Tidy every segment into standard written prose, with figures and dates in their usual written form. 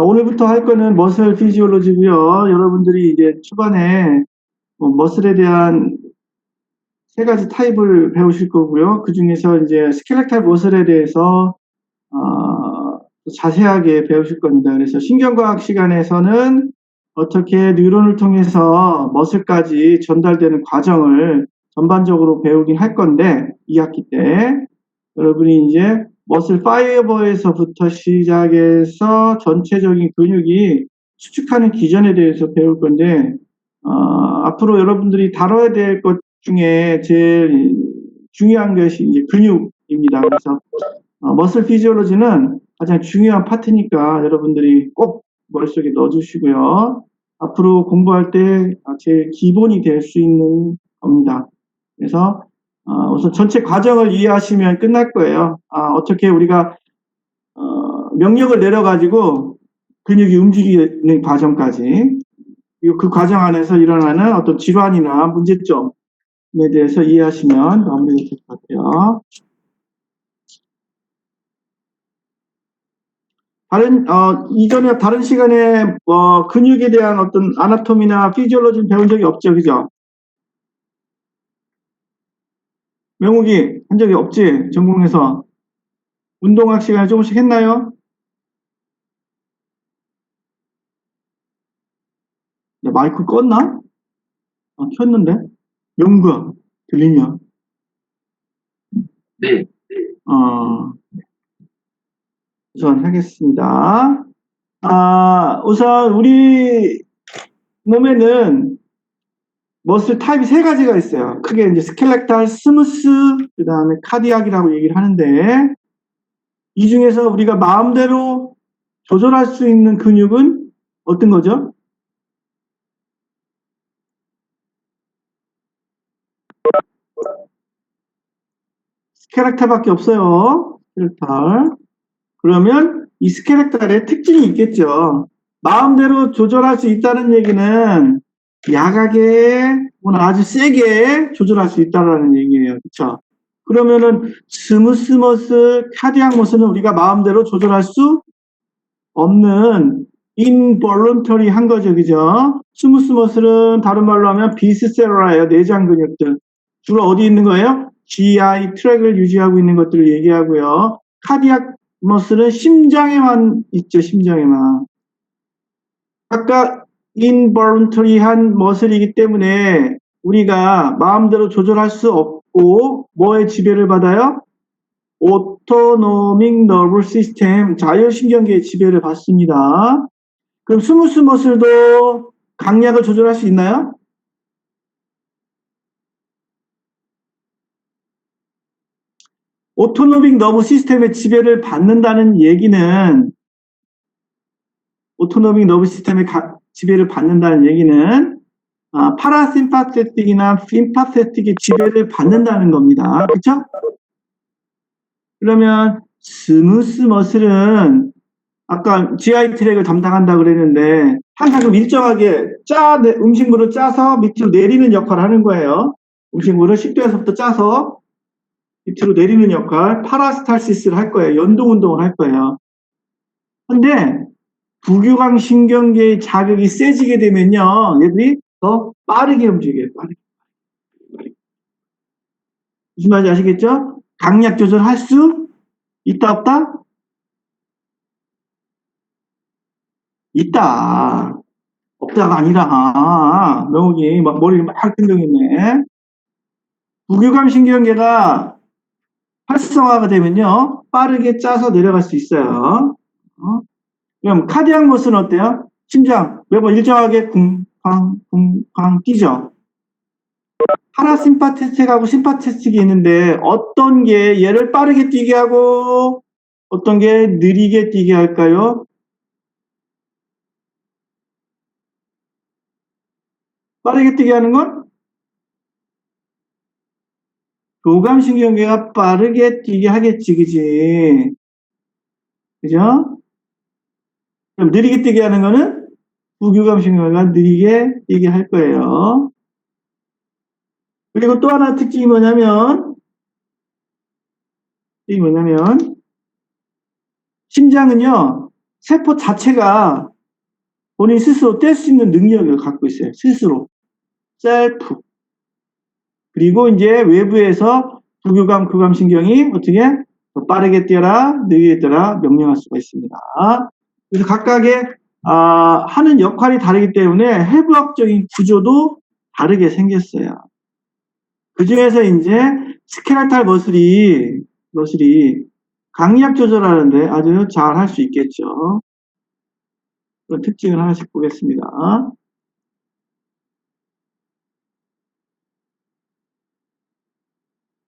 오늘부터 할 거는 머슬 피지올로지고요. 여러분들이 이제 초반에 머슬에 대한 세 가지 타입을 배우실 거고요. 그 중에서 이제 스켈레탈 머슬에 대해서 자세하게 배우실 겁니다. 그래서 신경과학 시간에서는 어떻게 뉴런을 통해서 머슬까지 전달되는 과정을 전반적으로 배우긴 할 건데, 2학기 때 여러분이 이제 머슬 파이버에서부터 시작해서 전체적인 근육이 수축하는 기전에 대해서 배울 건데, 앞으로 여러분들이 다뤄야 될 것 중에 제일 중요한 것이 이제 근육입니다. 그래서 머슬 피지올로지는 가장 중요한 파트니까 여러분들이 꼭 머릿속에 넣어주시고요. 앞으로 공부할 때 제일 기본이 될 수 있는 겁니다. 그래서 우선 전체 과정을 이해하시면 끝날 거예요. 어떻게 우리가 명령을 내려가지고 근육이 움직이는 과정까지, 그리고 그 과정 안에서 일어나는 어떤 질환이나 문제점에 대해서 이해하시면 마무리가 될 것 같아요. 이전에 다른 시간에 근육에 대한 어떤 아나토미나 피지올로지는 배운 적이 없죠, 그죠? 명욱이 한 적이 없지, 전공에서. 운동학 시간에 조금씩 했나요? 마이크 껐나? 켰는데? 명구야, 들리냐? 네. 우선 하겠습니다. 우선 우리 몸에는 머슬 타입이 세 가지가 있어요. 크게 이제 스켈레탈, 스무스, 그 다음에 카디악이라고 얘기를 하는데, 이 중에서 우리가 마음대로 조절할 수 있는 근육은 어떤 거죠? 스켈레탈밖에 없어요. 스켈레탈. 그러면 이 스켈레탈의 특징이 있겠죠. 마음대로 조절할 수 있다는 얘기는 약하게 혹은 아주 세게 조절할 수 있다는 얘기예요. 그렇죠? 그러면은 스무스 머슬, 카디악 머슬은 우리가 마음대로 조절할 수 없는 involuntary 한 거죠. 그죠? 스무스 머슬은 다른 말로 하면 비스세럴라예요. 내장 근육들. 주로 어디 있는 거예요? GI 트랙을 유지하고 있는 것들을 얘기하고요. 카디악 머슬은 심장에만 있죠. 심장에만. 아까 involuntary한 머슬이기 때문에 우리가 마음대로 조절할 수 없고 뭐에 지배를 받아요? 오토노믹 너브 시스템, 자율신경계의 지배를 받습니다. 그럼 스무스 머슬도 강약을 조절할 수 있나요? 오토노믹 너브 시스템의 지배를 받는다는 얘기는, 오토노믹 너브 시스템의 지배를 받는다는 얘기는 파라심파세틱이나 심파세틱의 지배를 받는다는 겁니다. 그렇죠? 그러면 스무스 머슬은 아까 GI 트랙을 담당한다고 그랬는데 항상 좀 일정하게 음식물을 짜서 밑으로 내리는 역할을 하는 거예요. 음식물을 식도에서부터 짜서 밑으로 내리는 역할, 파라스탈시스를 할 거예요. 연동 운동을 할 거예요. 근데 부교감 신경계의 자극이 세지게 되면요, 얘들이 더 빠르게 움직여요. 빠르게. 무슨 말인지 아시겠죠? 강약 조절할 수 있다 없다? 있다. 없다가 아니라 명욱이 막 머리를 막 흔들리네. 부교감 신경계가 활성화가 되면요, 빠르게 짜서 내려갈 수 있어요. 그럼 카디악 머슬은 어때요? 심장 매번 일정하게 쿵쾅 뛰죠. 파라심파테틱하고 심파테틱이 있는데 어떤 게 얘를 빠르게 뛰게 하고 어떤 게 느리게 뛰게 할까요? 빠르게 뛰게 하는 건 교감신경계가 빠르게 뛰게 하겠지, 그지? 그죠? 그럼 느리게 뛰게 하는 거는 부교감신경계가 느리게 뛰게 할 거예요. 그리고 또 하나 특징이 뭐냐면 심장은요, 세포 자체가 본인 스스로 뗄 수 있는 능력을 갖고 있어요. 스스로. 셀프. 그리고 이제 외부에서 부교감, 교감신경이 어떻게 더 빠르게 뛰어라, 느리게 뛰어라 명령할 수가 있습니다. 그래서 각각의 하는 역할이 다르기 때문에 해부학적인 구조도 다르게 생겼어요. 그 중에서 이제 스켈레탈 머슬이 강약 조절하는데 아주 잘 할 수 있겠죠. 그런 특징을 하나씩 보겠습니다.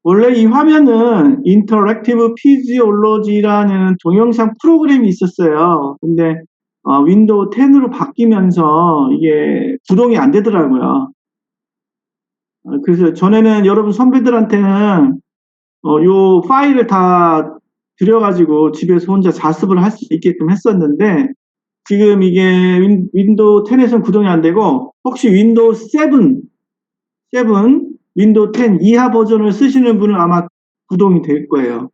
원래 이 화면은 인터랙티브 피지올로지라는 동영상 프로그램이 있었어요. 근데 윈도우 10으로 바뀌면서 이게 구동이 안 되더라고요. 그래서 전에는 여러분 선배들한테는 요 파일을 다 들여가지고 집에서 혼자 자습을 할 수 있게끔 했었는데 지금 이게 윈도우 10에서는 구동이 안 되고 혹시 윈도우 7, 윈도우 10 이하 버전을 쓰시는 분은 아마 구동이 될 거예요.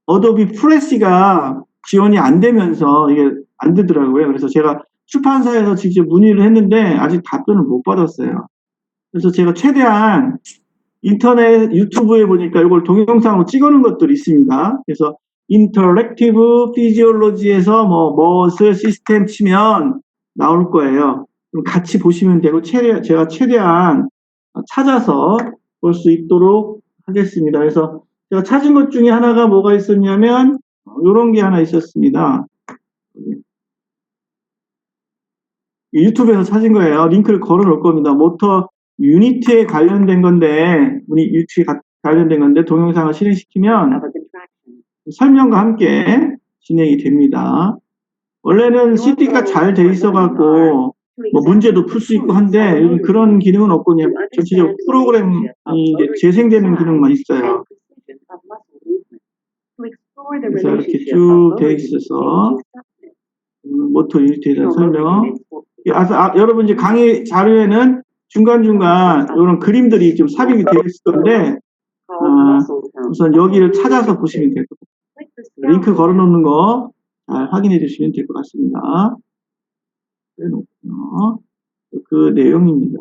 어도비 프레시가 지원이 안 되면서 이게 안 되더라고요. 그래서 제가 출판사에서 직접 문의를 했는데 아직 답변을 못 받았어요. 그래서 제가 최대한 인터넷 유튜브에 보니까 이걸 동영상으로 찍어놓은 것들이 있습니다. 그래서 인터랙티브 피지올로지에서 머슬 시스템 치면 나올 거예요. 그럼 같이 보시면 되고 제가 최대한 찾아서 볼 수 있도록 하겠습니다. 그래서 제가 찾은 것 중에 하나가 뭐가 있었냐면 이런 게 하나 있었습니다. 유튜브에서 찾은 거예요. 링크를 걸어 놓을 겁니다. 모터 유니트에 관련된 건데 유니트에 관련된 건데 동영상을 실행시키면 설명과 함께 진행이 됩니다. 원래는 CD가 잘 돼 있어갖고 뭐 문제도 풀 수 있고 한데 요즘 그런 기능은 없고 그냥 전체적으로 프로그램이 이제 재생되는 기능만 있어요. 그래서 이렇게 쭉 돼 있어서 모터 유니트에 대한 설명. 여러분 이제 강의 자료에는 중간중간 이런 그림들이 좀 삽입이 되어 있을 건데 우선 여기를 찾아서 보시면 될 것 같아요. 링크 걸어놓는 거 잘 확인해 주시면 될 것 같습니다. 그 내용입니다.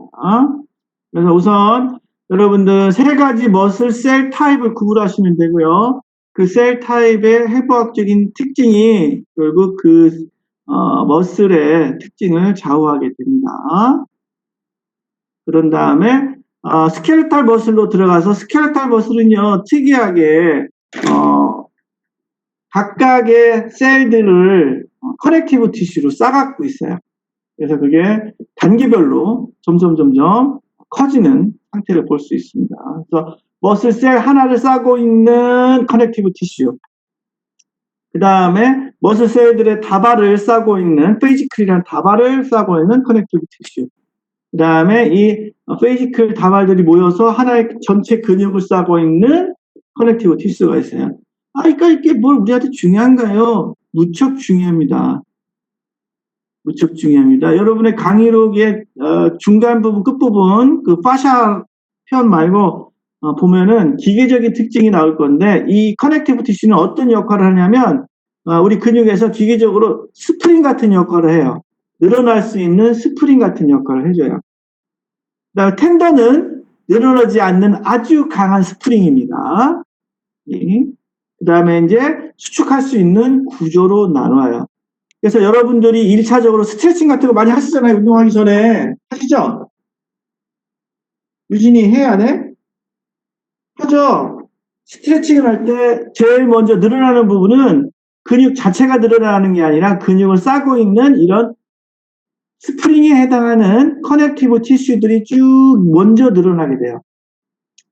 그래서 우선 여러분들 세 가지 머슬 셀 타입을 구분하시면 되고요. 그 셀 타입의 해부학적인 특징이 결국 그 머슬의 특징을 좌우하게 됩니다. 그런 다음에 스켈레탈 머슬로 들어가서 스켈레탈 머슬은요 특이하게 각각의 셀들을 커넥티브 티슈로 싸갖고 있어요. 그래서 그게 단계별로 점점 커지는 상태를 볼 수 있습니다. 그래서 머슬 셀 하나를 싸고 있는 커넥티브 티슈, 그 다음에 머슬 셀들의 다발을 싸고 있는 페이지클이라는 다발을 싸고 있는 커넥티브 티슈, 그 다음에 이 페이지클 다발들이 모여서 하나의 전체 근육을 싸고 있는 커넥티브 티슈가 있어요. 그러니까 이게 뭘 우리한테 중요한가요? 무척 중요합니다. 무척 중요합니다. 여러분의 강의록의 중간 부분, 끝부분, 그 파샤 편 말고 보면은 기계적인 특징이 나올 건데 이 커넥티브 티슈는 어떤 역할을 하냐면 우리 근육에서 기계적으로 스프링 같은 역할을 해요. 늘어날 수 있는 스프링 같은 역할을 해줘요. 그다음에 텐더는 늘어나지 않는 아주 강한 스프링입니다. 그 다음에 이제 수축할 수 있는 구조로 나눠요. 그래서 여러분들이 1차적으로 스트레칭 같은 거 많이 하시잖아요. 운동하기 전에. 하시죠? 유진이 해, 안 해? 하죠? 스트레칭을 할 때 제일 먼저 늘어나는 부분은 근육 자체가 늘어나는 게 아니라 근육을 싸고 있는 이런 스프링에 해당하는 커넥티브 티슈들이 쭉 먼저 늘어나게 돼요.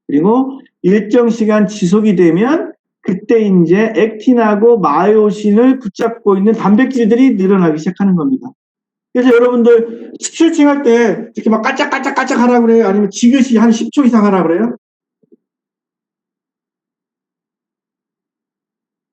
그리고 일정 시간 지속이 되면 그때 이제 액틴하고 마요신을 붙잡고 있는 단백질들이 늘어나기 시작하는 겁니다. 그래서 여러분들 스트레칭 할 때 이렇게 막 깔짝깔짝 하라고 그래요? 아니면 지그시 한 10초 이상 하라고 그래요?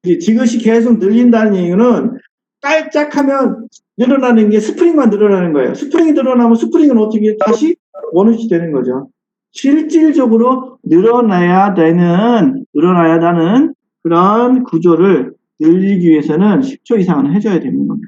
지그시 계속 늘린다는 얘기는 깔짝하면 늘어나는 게 스프링만 늘어나는 거예요. 스프링이 늘어나면 스프링은 어떻게 다시 원위치 되는 거죠. 실질적으로 늘어나야 되는 그런 구조를 늘리기 위해서는 10초 이상은 해줘야 되는 겁니다.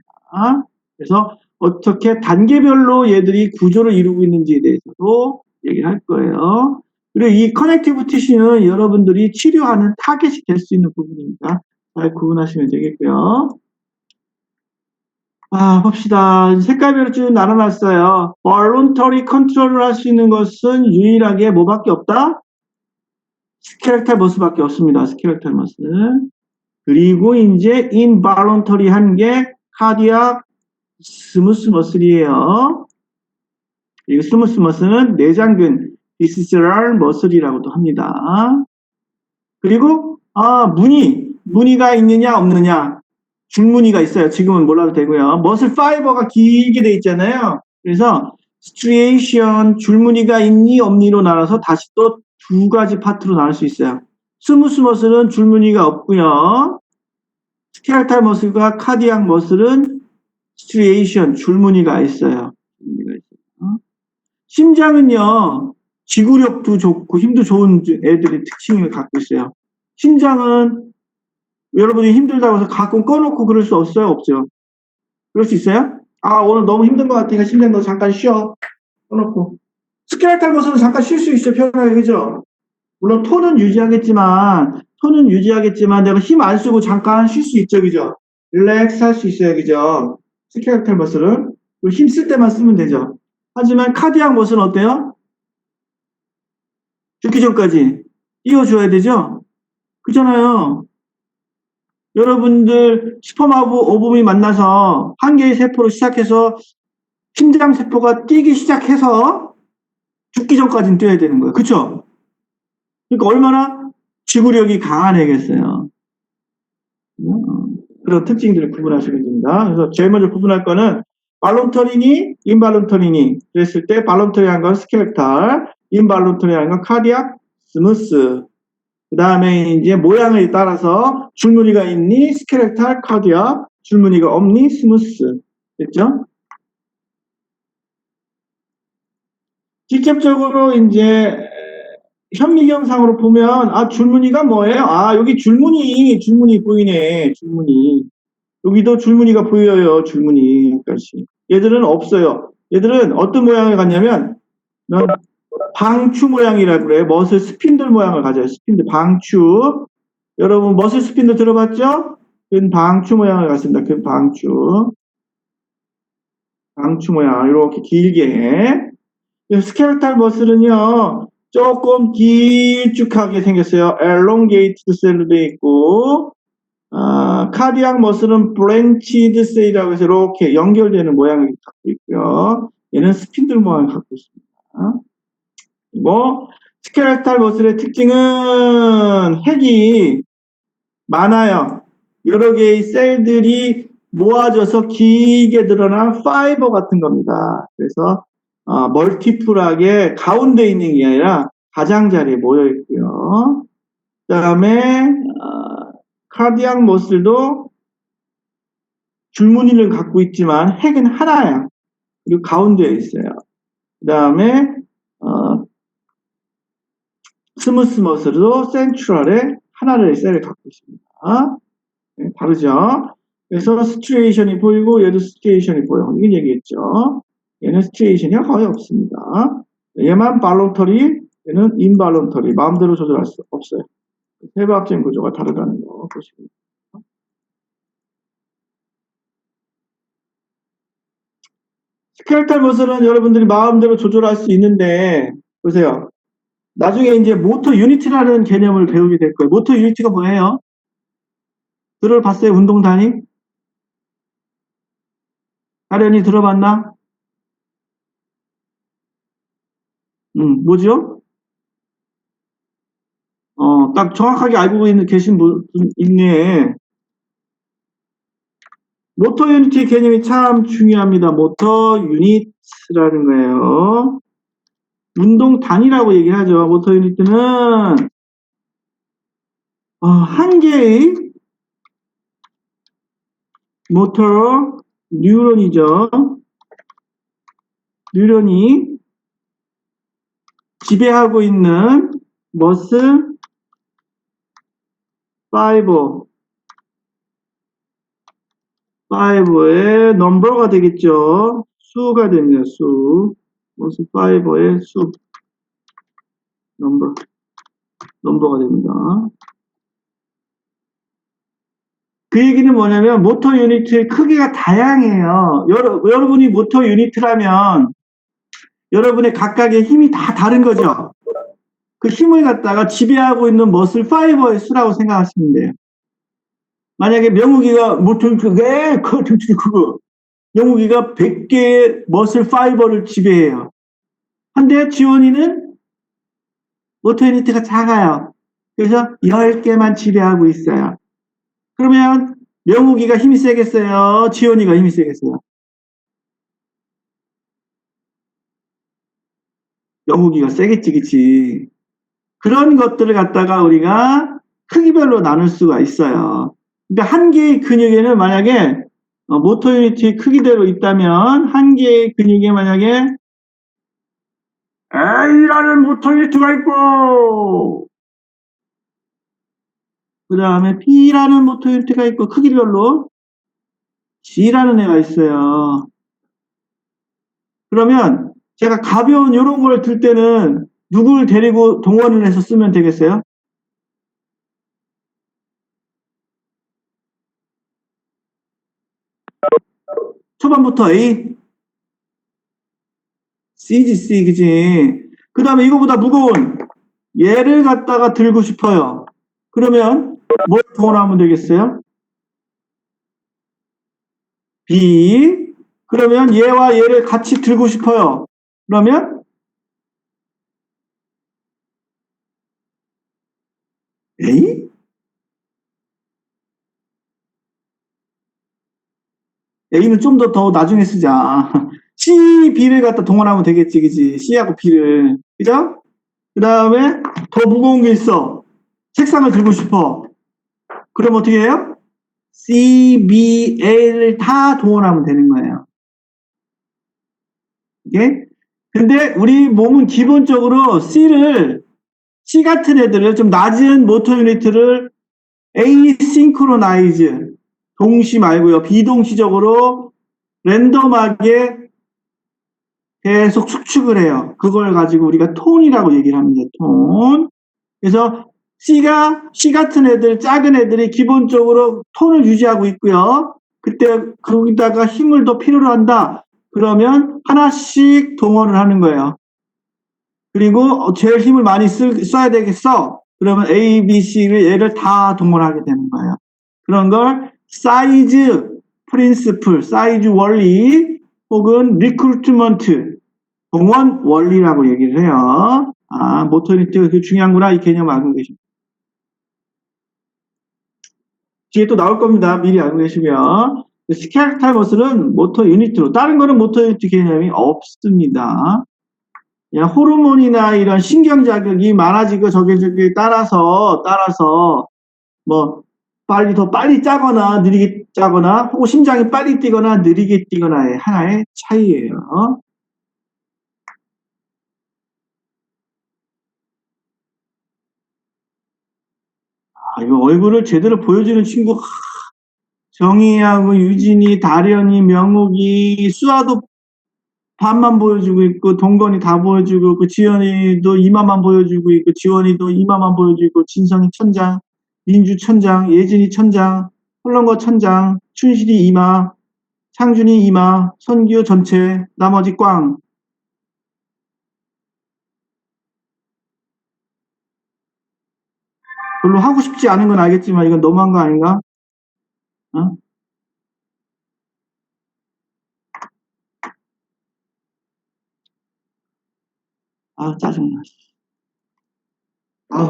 그래서 어떻게 단계별로 얘들이 구조를 이루고 있는지에 대해서도 얘기를 할 거예요. 그리고 이 커넥티브 티슈는 여러분들이 치료하는 타겟이 될 수 있는 부분이니까 잘 구분하시면 되겠고요. 봅시다. 색깔별로 쭉 나눠놨어요. voluntary 컨트롤을 할 수 있는 것은 유일하게 뭐밖에 없다? 스켈레탈 머슬밖에 없습니다. 스켈레탈 머슬. 그리고 이제 involuntary 한 게 카디악 스무스 머슬이에요. 이 스무스 머슬은 내장근 비스ceral 머슬이라고도 합니다. 그리고 무늬가 있느냐 없느냐 줄무늬가 있어요. 지금은 몰라도 되고요. 머슬 파이버가 길게 돼 있잖아요. 그래서 스트리에이션 줄무늬가 있니 없니로 나눠서 다시 또 두 가지 파트로 나눌 수 있어요. 스무스 머슬은 줄무늬가 없고요. 스켈레탈 머슬과 카디악 머슬은 스트리에이션 줄무늬가 있어요. 심장은요. 지구력도 좋고 힘도 좋은 애들의 특징을 갖고 있어요. 심장은 여러분이 힘들다고 해서 가끔 꺼놓고 그럴 수 없어요? 없죠? 그럴 수 있어요? 오늘 너무 힘든 것 같으니까 심장 너 잠깐 쉬어. 꺼놓고. 스켈레탈 머슬은 잠깐 쉴 수 있어요. 편하게. 그죠? 물론 톤은 유지하겠지만 내가 힘 안 쓰고 잠깐 쉴 수 있죠. 그죠? 릴렉스 할 수 있어요. 그죠? 스켈레탈 머슬은. 힘 쓸 때만 쓰면 되죠. 하지만 카디악 머슬은 어때요? 죽기 전까지 띄워줘야 되죠? 그잖아요. 여러분들 슈퍼마브 오붐이 만나서 한 개의 세포로 시작해서 심장 세포가 뛰기 시작해서 죽기 전까지는 뛰어야 되는 거예요. 그쵸? 그러니까 얼마나 지구력이 강한 애겠어요. 그런 특징들을 구분하시면 됩니다. 그래서 제일 먼저 구분할 거는 발론터리니, 인발론터리니. 그랬을 때 발론터리한 건 스켈레탈, 인발론터리한 건 카디악, 스무스. 그 다음에 이제 모양에 따라서 줄무늬가 있니, 스켈레탈, 카디악, 줄무늬가 없니, 스무스. 됐죠? 직접적으로 이제 현미경상으로 보면 줄무늬가 뭐예요? 여기 줄무늬 보이네. 줄무늬. 여기도 줄무늬가 보여요. 줄무늬까지. 얘들은 없어요. 얘들은 어떤 모양을 갖냐면 방추 모양이라고 그래요. 머슬 스핀들 모양을 가져요. 스핀들 방추. 여러분 머슬 스핀들 들어봤죠? 그 방추 모양을 갖습니다. 그 방추 모양 이렇게 길게. 스켈레탈 머슬은요. 조금 길쭉하게 생겼어요. elongated 셀도 있고 카디악 머슬은 브랜치드 셀이라고 해서 이렇게 연결되는 모양을 갖고 있고요. 얘는 스핀들 모양을 갖고 있습니다. 그리고 스켈레탈 머슬의 특징은 핵이 많아요. 여러 개의 셀들이 모아져서 길게 드러난 파이버 같은 겁니다. 그래서 멀티플하게 가운데 있는 게 아니라 가장자리에 모여 있고요. 그 다음에 카디악 머슬도 줄무늬를 갖고 있지만 핵은 하나야. 그리고 가운데에 있어요. 그 다음에 스무스 머슬도 센트럴에 하나의 셀을 갖고 있습니다. 네, 다르죠? 그래서 스트레이션이 보이고 얘도 스트레이션이 보여. 이건 얘기했죠. 얘는 스트레이션이 거의 없습니다. 얘만 발론터리, 얘는 인발론터리. 마음대로 조절할 수 없어요. 해부학적인 구조가 다르다는 거 보시면. 스켈레탈 머슬은 여러분들이 마음대로 조절할 수 있는데 보세요. 나중에 이제 모터 유니티라는 개념을 배우게 될 거예요. 모터 유니티가 뭐예요? 들어봤어요? 운동 단위? 아련이 들어봤나? 뭐죠? 딱 정확하게 알고 계신 분 있네. 모터 유니티 개념이 참 중요합니다. 모터 유닛이라는 거예요. 운동 단위라고 얘기를 하죠. 모터 유니트는 한 개의 모터 뉴런이죠. 뉴런이 지배하고 있는 머슬 파이버 5의 넘버가 되겠죠. 수가 됩니다. 수. 모스 5의 수. 넘버가 됩니다. 그 얘기는 뭐냐면 모터 유니트의 크기가 다양해요. 여러분이 모터 유니트라면 여러분의 각각의 힘이 다 다른 거죠. 그 힘을 갖다가 지배하고 있는 머슬 파이버의 수라고 생각하시면 돼요. 만약에 명욱이가 모터 유니트가 그거 명욱이가 100개의 머슬 파이버를 지배해요. 근데 지원이는 모터 유니트가 작아요. 그래서 10개만 지배하고 있어요. 그러면 명욱이가 힘이 세겠어요? 지원이가 힘이 세겠어요? 명욱이가 세겠지, 그치? 그런 것들을 갖다가 우리가 크기별로 나눌 수가 있어요. 그러니까 한 개의 근육에는 만약에 모터 유니티 크기대로 있다면 한 개의 근육에 만약에 A라는 모터 유니트가 있고 그 다음에 B라는 모터 유니트가 있고 크기별로 G라는 애가 있어요. 그러면 제가 가벼운 이런 걸 들 때는 누굴 데리고 동원을 해서 쓰면 되겠어요? 초반부터 A, C지, C, 그지? 그 다음에 이거보다 무거운 얘를 갖다가 들고 싶어요. 그러면 뭘 동원하면 되겠어요? B. 그러면 얘와 얘를 같이 들고 싶어요. 그러면 A? A는 좀 더 나중에 쓰자. C, B를 갖다 동원하면 되겠지, 그지? C하고 B를. 그죠? 그 다음에 더 무거운 게 있어. 책상을 들고 싶어. 그럼 어떻게 해요? C, B, A를 다 동원하면 되는 거예요. 이게? 근데 우리 몸은 기본적으로 C 같은 애들을 좀 낮은 모터 유니트를 에이싱크로나이즈, 동시 말고요. 비동시적으로 랜덤하게 계속 축축을 해요. 그걸 가지고 우리가 톤이라고 얘기를 합니다. 톤. 그래서 C 같은 애들, 작은 애들이 기본적으로 톤을 유지하고 있고요. 그때 거기다가 힘을 더 필요로 한다. 그러면 하나씩 동원을 하는 거예요. 그리고 제일 힘을 많이 써야 되겠어. 그러면 A, B, C를 얘를 다 동원하게 되는 거예요. 그런 걸 사이즈 프린시플, 사이즈 원리 혹은 리크루트먼트, 동원 원리라고 얘기를 해요. 아, 모터 유니트가 그렇게 중요한구나 이 개념 알고 계십니다. 뒤에 또 나올 겁니다. 미리 알고 계시면. 스케일탈 머슬은 모터 유니트로, 다른 거는 모터 유니트 개념이 없습니다. 그냥 호르몬이나 이런 신경 자극이 많아지고 저게 따라서 뭐 더 빨리 짜거나 느리게 짜거나 혹은 심장이 빨리 뛰거나 느리게 뛰거나의 하나의 차이예요. 아, 이거 얼굴을 제대로 보여주는 친구 정희하고 유진이, 다련이, 명욱이, 수아도 반만 보여주고 있고 동건이 다 보여주고 있고 지연이도 이마만 보여주고 있고 지원이도 이마만 보여주고 있고 진성이 천장, 민주 천장, 예진이 천장, 헐렁거 천장, 춘실이 이마, 창준이 이마, 선규 전체, 나머지 꽝. 별로 하고 싶지 않은 건 알겠지만 이건 너무한 거 아닌가? 어? 아 짜증나. 아,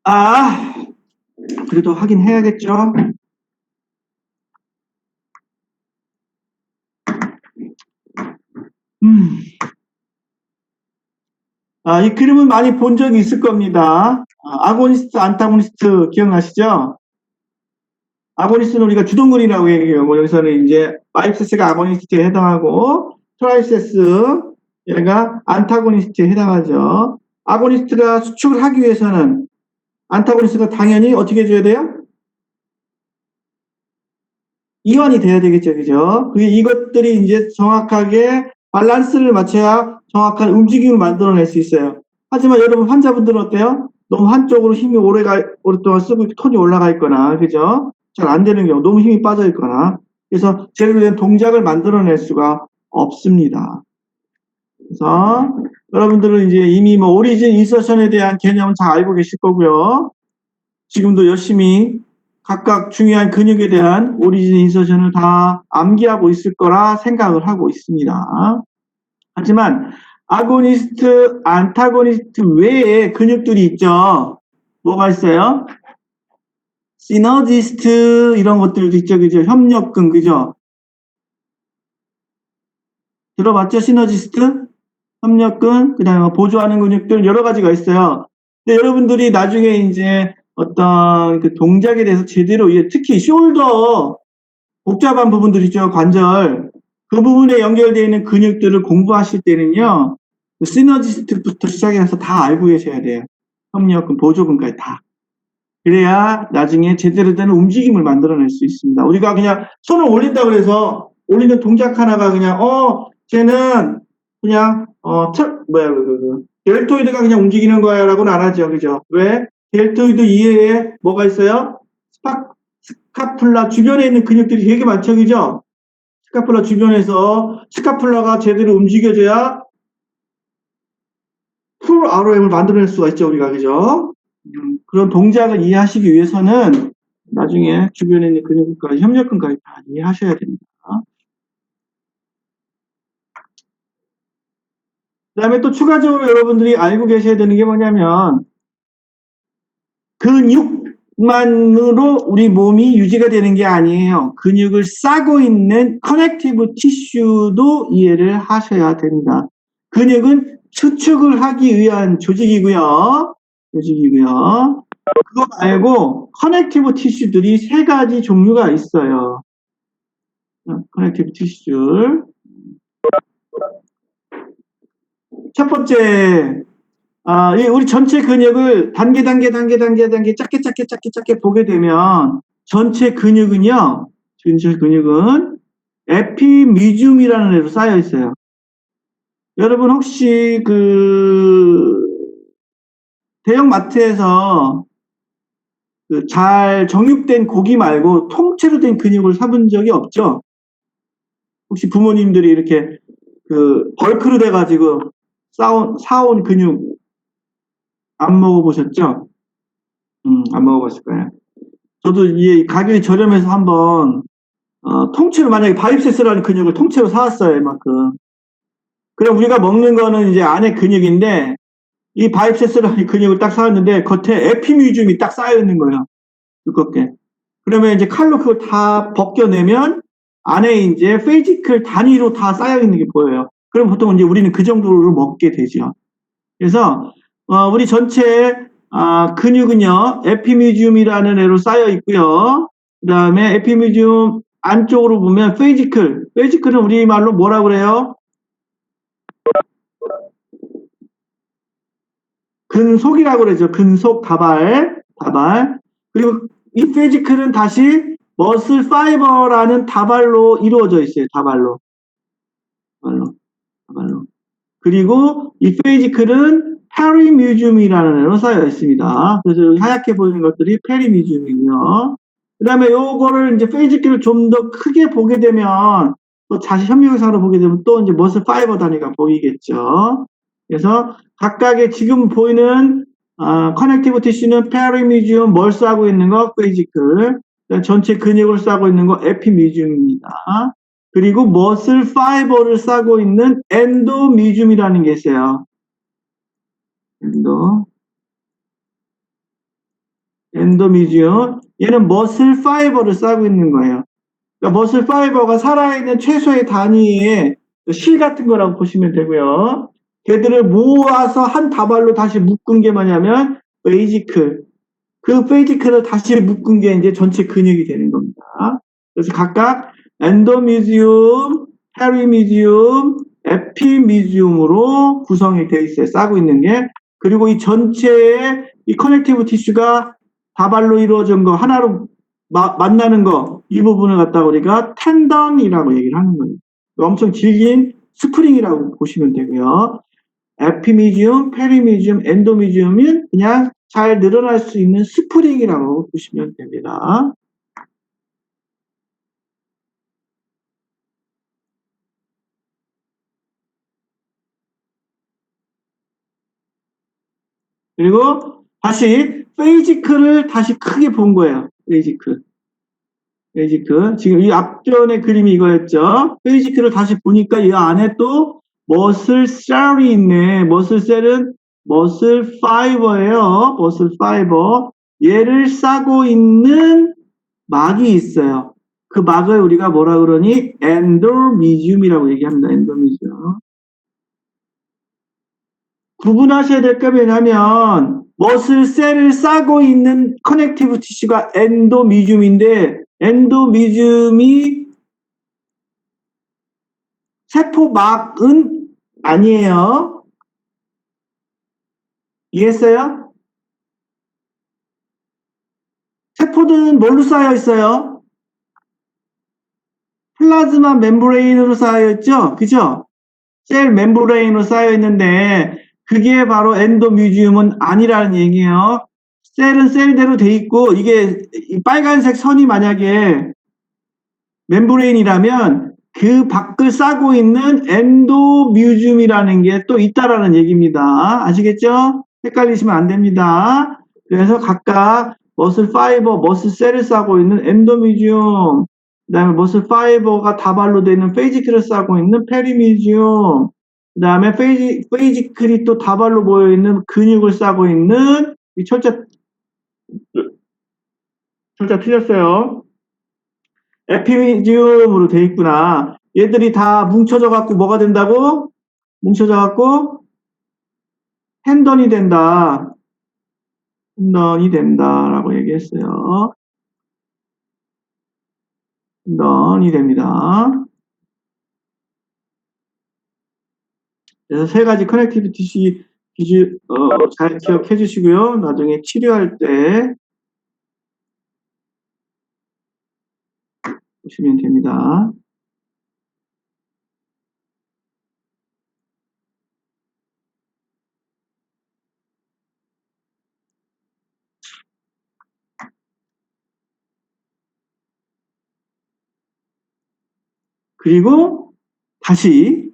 아, 그래도 하긴 해야겠죠. 음. 이 그림은 많이 본 적이 있을 겁니다. 아고니스트, 안타고니스트 기억나시죠? 아고니스트는 우리가 주동근이라고 얘기해요. 뭐 여기서는 이제 바이셉스가 아고니스트에 해당하고 트라이셉스 얘가 안타고니스트에 해당하죠. 아고니스트가 수축을 하기 위해서는 안타고니스트가 당연히 어떻게 해줘야 돼요? 이완이 돼야 되겠죠, 그죠? 이것들이 이제 정확하게 밸런스를 맞춰야 정확한 움직임을 만들어낼 수 있어요. 하지만 여러분 환자분들은 어때요? 너무 한쪽으로 힘이 오랫동안 쓰고 톤이 올라가 있거나, 그죠? 잘 안 되는 경우, 너무 힘이 빠져 있거나, 그래서 제대로 된 동작을 만들어낼 수가 없습니다. 그래서 여러분들은 이제 이미 뭐 오리진 인서션에 대한 개념은 잘 알고 계실 거고요. 지금도 열심히 각각 중요한 근육에 대한 오리진 인서션을 다 암기하고 있을 거라 생각을 하고 있습니다. 하지만 아고니스트, 안타고니스트 외에 근육들이 있죠. 뭐가 있어요? 시너지스트 이런 것들도 있죠. 그죠? 협력근, 그죠? 들어봤죠? 시너지스트? 협력근, 그 다음에 보조하는 근육들 여러 가지가 있어요. 근데 여러분들이 나중에 이제 어떤 그 동작에 대해서 제대로, 특히 숄더, 복잡한 부분들 있죠, 관절. 그 부분에 연결되어 있는 근육들을 공부하실 때는요, 그 시너지스트부터 시작해서 다 알고 계셔야 돼요. 협력근, 보조근까지 다. 그래야 나중에 제대로 된 움직임을 만들어낼 수 있습니다. 우리가 그냥 손을 올린다고 해서 올리는 동작 하나가 그냥, 쟤는 그냥, 델토이드가 그냥 움직이는 거야 라고는 안 하죠. 그죠? 왜? 델토이드 이외에 뭐가 있어요? 스카플라 주변에 있는 근육들이 되게 많죠. 그죠? 스카플라 주변에서 스카플라가 제대로 움직여줘야 풀 ROM을 만들어낼 수가 있죠. 우리가. 그죠? 그런 동작을 이해하시기 위해서는 나중에 주변에 있는 근육까지 협력근까지 다 이해하셔야 됩니다. 그 다음에 또 추가적으로 여러분들이 알고 계셔야 되는 게 뭐냐면 근육만으로 우리 몸이 유지가 되는 게 아니에요. 근육을 싸고 있는 커넥티브 티슈도 이해를 하셔야 됩니다. 근육은 수축을 하기 위한 조직이고요. 그거 말고 커넥티브 티슈들이 세 가지 종류가 있어요. 커넥티브 티슈. 첫 번째, 우리 전체 근육을 단계 작게 보게 되면 전체 근육은 에피미듐이라는 애로 쌓여 있어요. 여러분 혹시 대형 마트에서 잘 정육된 고기 말고 통째로 된 근육을 사본 적이 없죠? 혹시 부모님들이 이렇게 벌크로 돼가지고 사온 근육 안 먹어보셨죠? 안 먹어봤을 거예요. 저도 이 가격이 저렴해서 한번 통째로 만약에 바이셉스라는 근육을 통째로 사왔어요. 이만큼. 그럼 우리가 먹는 거는 이제 안에 근육인데 이 바이셉스라는 근육을 딱 사왔는데 겉에 에피뮤즘이 딱 쌓여 있는 거예요. 두껍게. 그러면 이제 칼로 그걸 다 벗겨내면 안에 이제 페이지클 단위로 다 쌓여 있는 게 보여요. 그럼 보통 이제 우리는 그 정도로 먹게 되죠. 그래서 우리 전체 근육은요 에피뮤즘이라는 애로 쌓여 있고요. 그 다음에 에피뮤즘 안쪽으로 보면 페이지클은 우리말로 뭐라고 그래요? 근속이라고 그러죠. 근속 다발. 그리고 이 페이지클은 다시 머슬 파이버라는 다발로 이루어져 있어요. 다발로. 그리고 이 페이지클은 페리뮤즘이라는 애로 쌓여 있습니다. 그래서 하얗게 보이는 것들이 페리뮤즘이고요. 그 다음에 요거를 이제 페이지클을 좀 더 크게 보게 되면 또 다시 협력상으로 보게 되면 또 이제 머슬 파이버 단위가 보이겠죠. 그래서 각각의 지금 보이는 커넥티브 티슈는 페리뮤즘, 뭘 싸고 있는 거 페이지클, 전체 근육을 싸고 있는 거 에피뮤즘입니다. 그리고 머슬 파이버를 싸고 있는 엔도뮤즘이라는 게 있어요. 엔도뮤즘. 얘는 머슬 파이버를 싸고 있는 거예요. 그러니까 머슬 파이버가 살아있는 최소의 단위의 실 같은 거라고 보시면 되고요. 걔들을 모아서 한 다발로 다시 묶은 게 뭐냐면 베이지클. 그 베이지클을 다시 묶은 게 이제 전체 근육이 되는 겁니다. 그래서 각각 엔도미지움, 페리미지움, 에피미지움으로 구성이 되어 있어요. 싸고 있는 게. 그리고 이 전체의 이 커넥티브 티슈가 다발로 이루어진 거, 하나로 만나는 거, 이 부분을 갖다가 우리가 텐던이라고 얘기를 하는 거예요. 엄청 질긴 스프링이라고 보시면 되고요. 에피미지움, 페리미지움, 엔도미지움은 그냥 잘 늘어날 수 있는 스프링이라고 보시면 됩니다. 그리고 다시 페이지클을 다시 크게 본 거예요. 페이지클. 지금 이 앞전의 그림이 이거였죠. 페이지클을 다시 보니까 이 안에 또 머슬셀이 있네. 머슬셀은 머슬 파이버예요. 머슬 파이버. 얘를 싸고 있는 막이 있어요. 그 막을 우리가 뭐라 그러니? 엔도미지움이라고 얘기합니다. 엔도미지움. 구분하셔야 될 게 왜냐면 머슬셀을 싸고 있는 커넥티브 티슈가 엔도미지움인데 엔도미지움이 세포막은 아니에요. 이해했어요? 세포들은 뭘로 쌓여 있어요? 플라즈마 멤브레인으로 쌓여 있죠? 그죠? 셀 멤브레인으로 쌓여 있는데 그게 바로 엔도뮤지움은 아니라는 얘기예요. 셀은 셀대로 돼 있고 이게 빨간색 선이 만약에 멤브레인이라면 그 밖을 싸고 있는 엔도뮤지움이라는 게 또 있다라는 얘기입니다. 아시겠죠? 헷갈리시면 안 됩니다. 그래서 각각 머슬 파이버, 머슬 셀을 싸고 있는 엔도뮤지움, 그 다음에 머슬 파이버가 다발로 되는 페이지클을 싸고 있는 페리뮤지움, 그 다음에 페이지클이 또 다발로 모여있는 근육을 싸고 있는 이 철자 틀렸어요. 에피미지움으로 돼 있구나. 얘들이 다 뭉쳐져 갖고 뭐가 된다고? 뭉쳐져 갖고 텐던이 된다. 텐던이 된다라고 얘기했어요. 텐던이 됩니다. 그래서 세 가지 커넥티비티 기준 잘 기억해 주시고요. 나중에 치료할 때 보시면 됩니다. 그리고 다시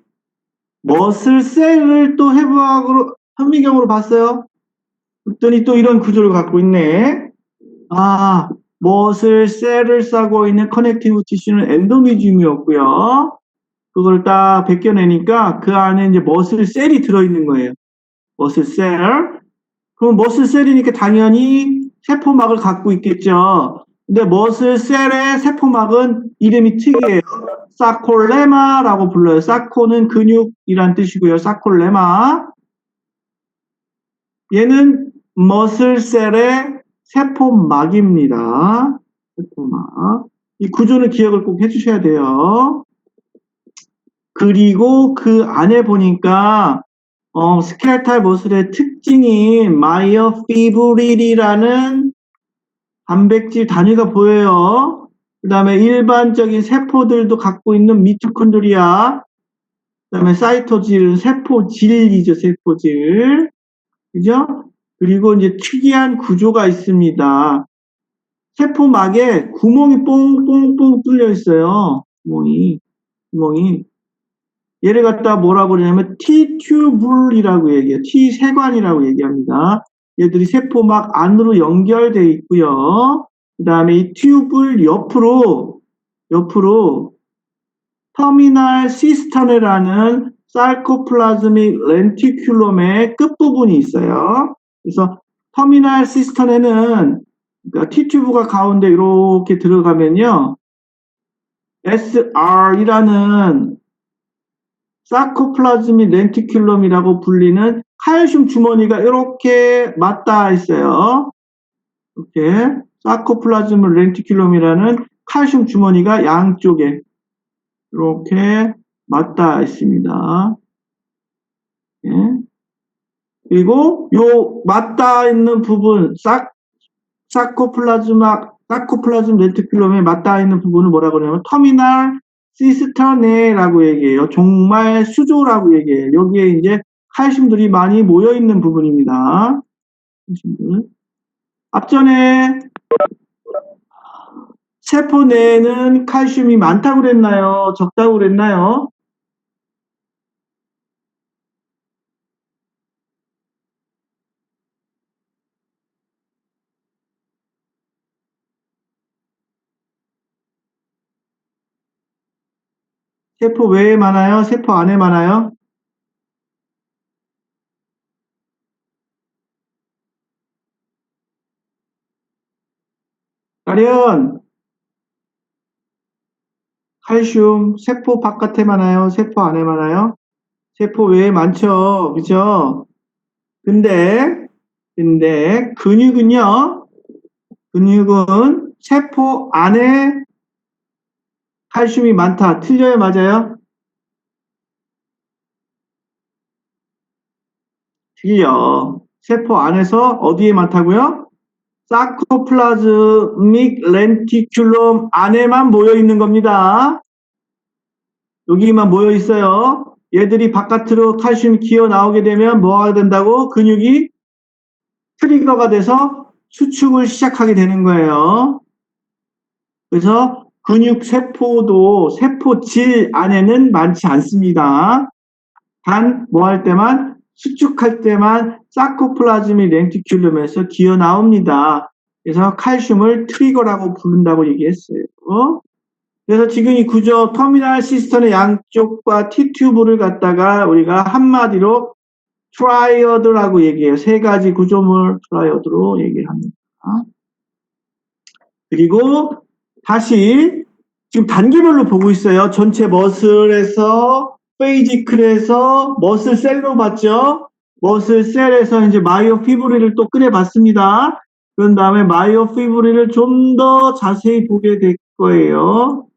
머슬셀을 또 해부학으로 현미경으로 봤어요. 그랬더니 또 이런 구조를 갖고 있네. 아, 머슬셀을 싸고 있는 커넥티브 티슈는 엔도미지움이었고요. 그걸 딱 벗겨내니까 그 안에 이제 머슬셀이 들어있는 거예요. 머슬셀. 그럼 머슬셀이니까 당연히 세포막을 갖고 있겠죠. 근데 머슬셀의 세포막은 이름이 특이해요. 사콜레마라고 불러요. 사코는 근육이란 뜻이고요. 사콜레마. 얘는 머슬셀의 세포막입니다. 세포막. 이 구조는 기억을 꼭 해주셔야 돼요. 그리고 그 안에 보니까 스켈레탈 머슬의 특징인 마이오피브릴이라는 단백질 단위가 보여요. 그 다음에 일반적인 세포들도 갖고 있는 미토콘드리아, 그 다음에 사이토질, 세포질이죠, 세포질. 그죠? 그리고 이제 특이한 구조가 있습니다. 세포막에 구멍이 뽕뽕뽕 뚫려 있어요. 구멍이. 얘를 갖다 뭐라고 그러냐면 T튜블이라고 얘기해요. T세관이라고 얘기합니다. 얘들이 세포막 안으로 연결되어 있고요. 그 다음에 이 튜블 옆으로 터미널 시스터네라는 사이코플라즈믹 렌티큘럼의 끝부분이 있어요. 그래서 터미널 시스터네는 그러니까 T튜브가 가운데 이렇게 들어가면요. SR이라는 사코플라즈미 렌티큘럼이라고 불리는 칼슘 주머니가 이렇게 맞닿아 있어요. 이렇게 사코플라즈미 렌티큘럼이라는 칼슘 주머니가 양쪽에 이렇게 맞닿아 있습니다. 예. 그리고 요 맞닿아 있는 부분, 사코플라즘 렌티큘럼에 맞닿아 있는 부분을 뭐라고 그러냐면 터미널 시스터네라고 얘기해요. 정말 수조라고 얘기해요. 여기에 이제 칼슘들이 많이 모여 있는 부분입니다. 앞전에 세포 내에는 칼슘이 많다고 그랬나요? 적다고 그랬나요? 세포 외에 많아요? 세포 안에 많아요? 가련, 칼슘, 세포 바깥에 많아요? 세포 안에 많아요? 세포 외에 많죠? 그죠? 근데 근육은 세포 안에 칼슘이 많다. 틀려요? 맞아요? 틀려. 세포 안에서 어디에 많다고요? 사코플라즈믹 렌티큘럼 안에만 모여 있는 겁니다. 여기만 모여 있어요. 얘들이 바깥으로 칼슘이 기어 나오게 되면 뭐가 된다고? 근육이 트리거가 돼서 수축을 시작하게 되는 거예요. 그래서 근육 세포도 세포질 안에는 많지 않습니다. 단 뭐 할 때만 수축할 때만 사코플라즈미 렌티큘럼에서 기어 나옵니다. 그래서 칼슘을 트리거라고 부른다고 얘기했어요. 그래서 지금 이 구조 터미널 시스템의 양쪽과 T튜브를 갖다가 우리가 한마디로 트라이어드라고 얘기해요. 세 가지 구조물 트라이어드로 얘기합니다. 그리고 다시 지금 단계별로 보고 있어요. 전체 머슬에서 페이지클에서 머슬 셀로 봤죠. 머슬 셀에서 이제 마이오피브릴을 또 꺼내봤습니다. 그런 다음에 마이오피브릴을 좀 더 자세히 보게 될 거예요.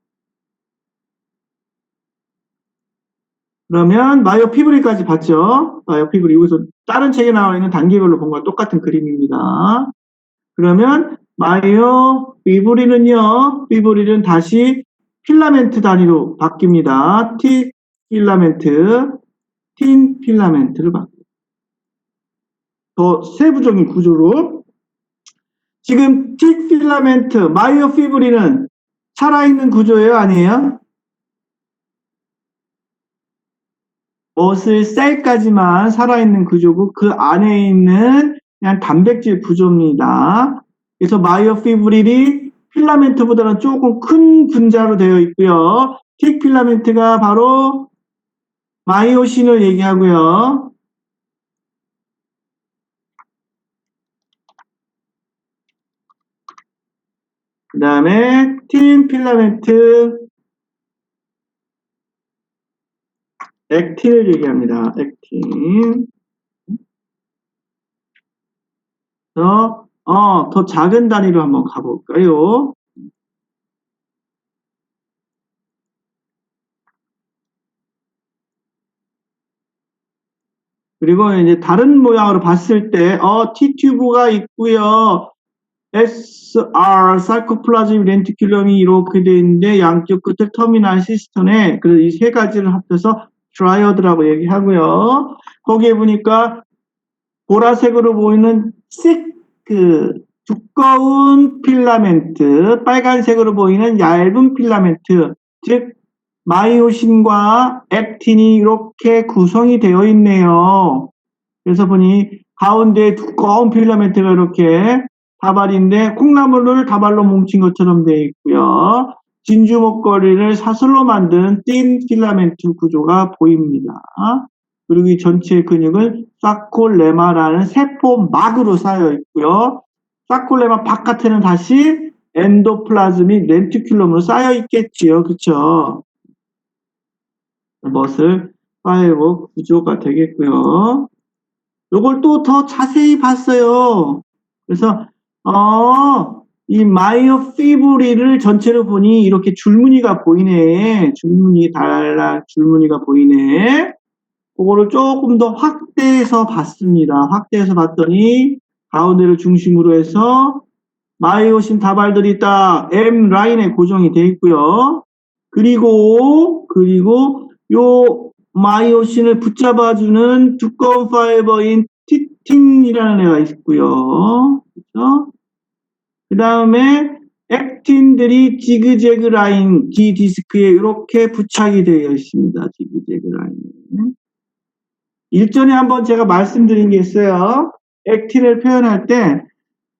그러면 마이오피브릴까지 봤죠. 마이오피브릴 여기서 다른 책에 나와 있는 단계별로 본 거와 똑같은 그림입니다. 그러면 마이오피브릴은요. 피브릴은 다시 필라멘트 단위로 바뀝니다. T 필라멘트, 틴 필라멘트를 바뀝니다. 더 세부적인 구조로 지금 T 필라멘트, 마이오피브릴은 살아있는 구조예요? 아니에요? 머슬 셀까지만 살아있는 구조고 그 안에 있는 그냥 단백질 구조입니다. 그래서 마이오피브릴이 필라멘트보다는 조금 큰 분자로 되어 있고요. 틱 필라멘트가 바로 마이오신을 얘기하고요. 그 다음에 틴 필라멘트, 액틴을 얘기합니다. 액틴. 더 작은 단위로 한번 가볼까요? 그리고 이제 다른 모양으로 봤을 때, T튜브가 있고요. SR, 사이코플라즘 렌티큘럼이 이렇게 되어 있는데, 양쪽 끝을 터미널 시스턴에, 그래서 이 세 가지를 합쳐서 트라이어드라고 얘기하고요. 거기에 보니까 보라색으로 보이는 두꺼운 필라멘트, 빨간색으로 보이는 얇은 필라멘트, 즉, 마이오신과 액틴이 이렇게 구성이 되어 있네요. 그래서 보니 가운데 두꺼운 필라멘트가 이렇게 다발인데 콩나물을 다발로 뭉친 것처럼 되어 있고요. 진주 목걸이를 사슬로 만든 띤 필라멘트 구조가 보입니다. 그리고 이 전체 근육은 사콜레마라는 세포막으로 쌓여 있고요. 사콜레마 바깥에는 다시 엔도플라즈미 렌티큘럼으로 쌓여 있겠지요. 그쵸? 멋을 파이버 구조가 되겠고요. 요걸 또 더 자세히 봤어요. 그래서 이 마이오피브릴을 전체로 보니 이렇게 줄무늬가 보이네. 줄무늬가 보이네. 그거를 조금 더 확대해서 봤습니다. 확대해서 봤더니 가운데를 중심으로 해서 마이오신 다발들이 딱 M 라인에 고정이 되어 있고요. 그리고 요 마이오신을 붙잡아주는 두꺼운 파이버인 티틴이라는 애가 있고요. 그렇죠? 그 다음에 액틴들이 지그재그 라인 D 디스크에 이렇게 부착이 되어 있습니다. 지그재그 라인. 일전에 한번 제가 말씀드린 게 있어요. 액틴을 표현할 때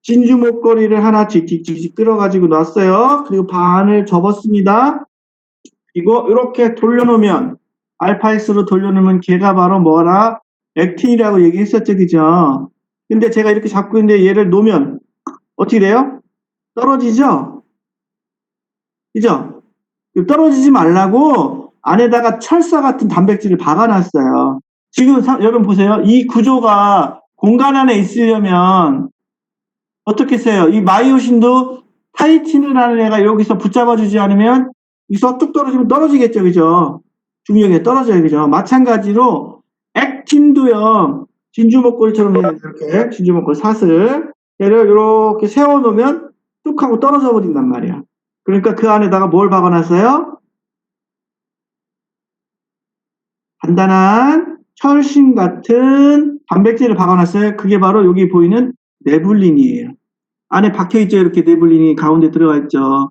진주 목걸이를 하나 직직직직 끌어가지고 놨어요. 그리고 반을 접었습니다. 그리고 이렇게 돌려놓으면 알파X로 돌려놓으면 걔가 바로 뭐라 액틴이라고 얘기했었죠, 그죠? 근데 제가 이렇게 잡고 있는데 얘를 놓으면 어떻게 돼요? 떨어지죠? 그죠? 떨어지지 말라고 안에다가 철사 같은 단백질을 박아놨어요. 지금 여러분 보세요. 이 구조가 공간 안에 있으려면 어떻게 써요? 이 마이오신도 타이틴이라는 애가 여기서 붙잡아주지 않으면 여기서 뚝 떨어지면 떨어지겠죠, 그죠? 중력에 떨어져요, 그죠? 마찬가지로 액틴도요. 진주 목걸이처럼 이렇게 진주 목걸이 사슬 얘를 이렇게 세워놓으면 뚝 하고 떨어져 버린단 말이야. 그러니까 그 안에다가 뭘 박아놨어요? 단단한 철심 같은 단백질을 박아놨어요. 그게 바로 여기 보이는 네블린이에요. 안에 박혀있죠. 이렇게 네블린이 가운데 들어가 있죠.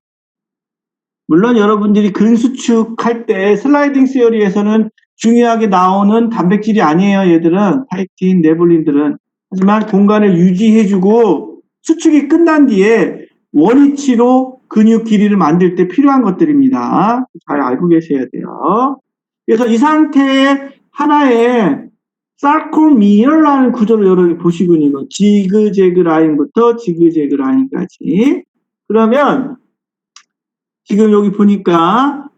물론 여러분들이 근수축할 때 슬라이딩 시어리에서는 중요하게 나오는 단백질이 아니에요. 얘들은 타이틴, 네블린들은. 하지만 공간을 유지해주고 수축이 끝난 뒤에 원위치로 근육 길이를 만들 때 필요한 것들입니다. 잘 알고 계셔야 돼요. 그래서 이 상태에 하나의 사르코미어라는 구조를 여러분이 보시군요. 지그재그 라인부터 지그재그 라인까지. 그러면 지금 여기 보니까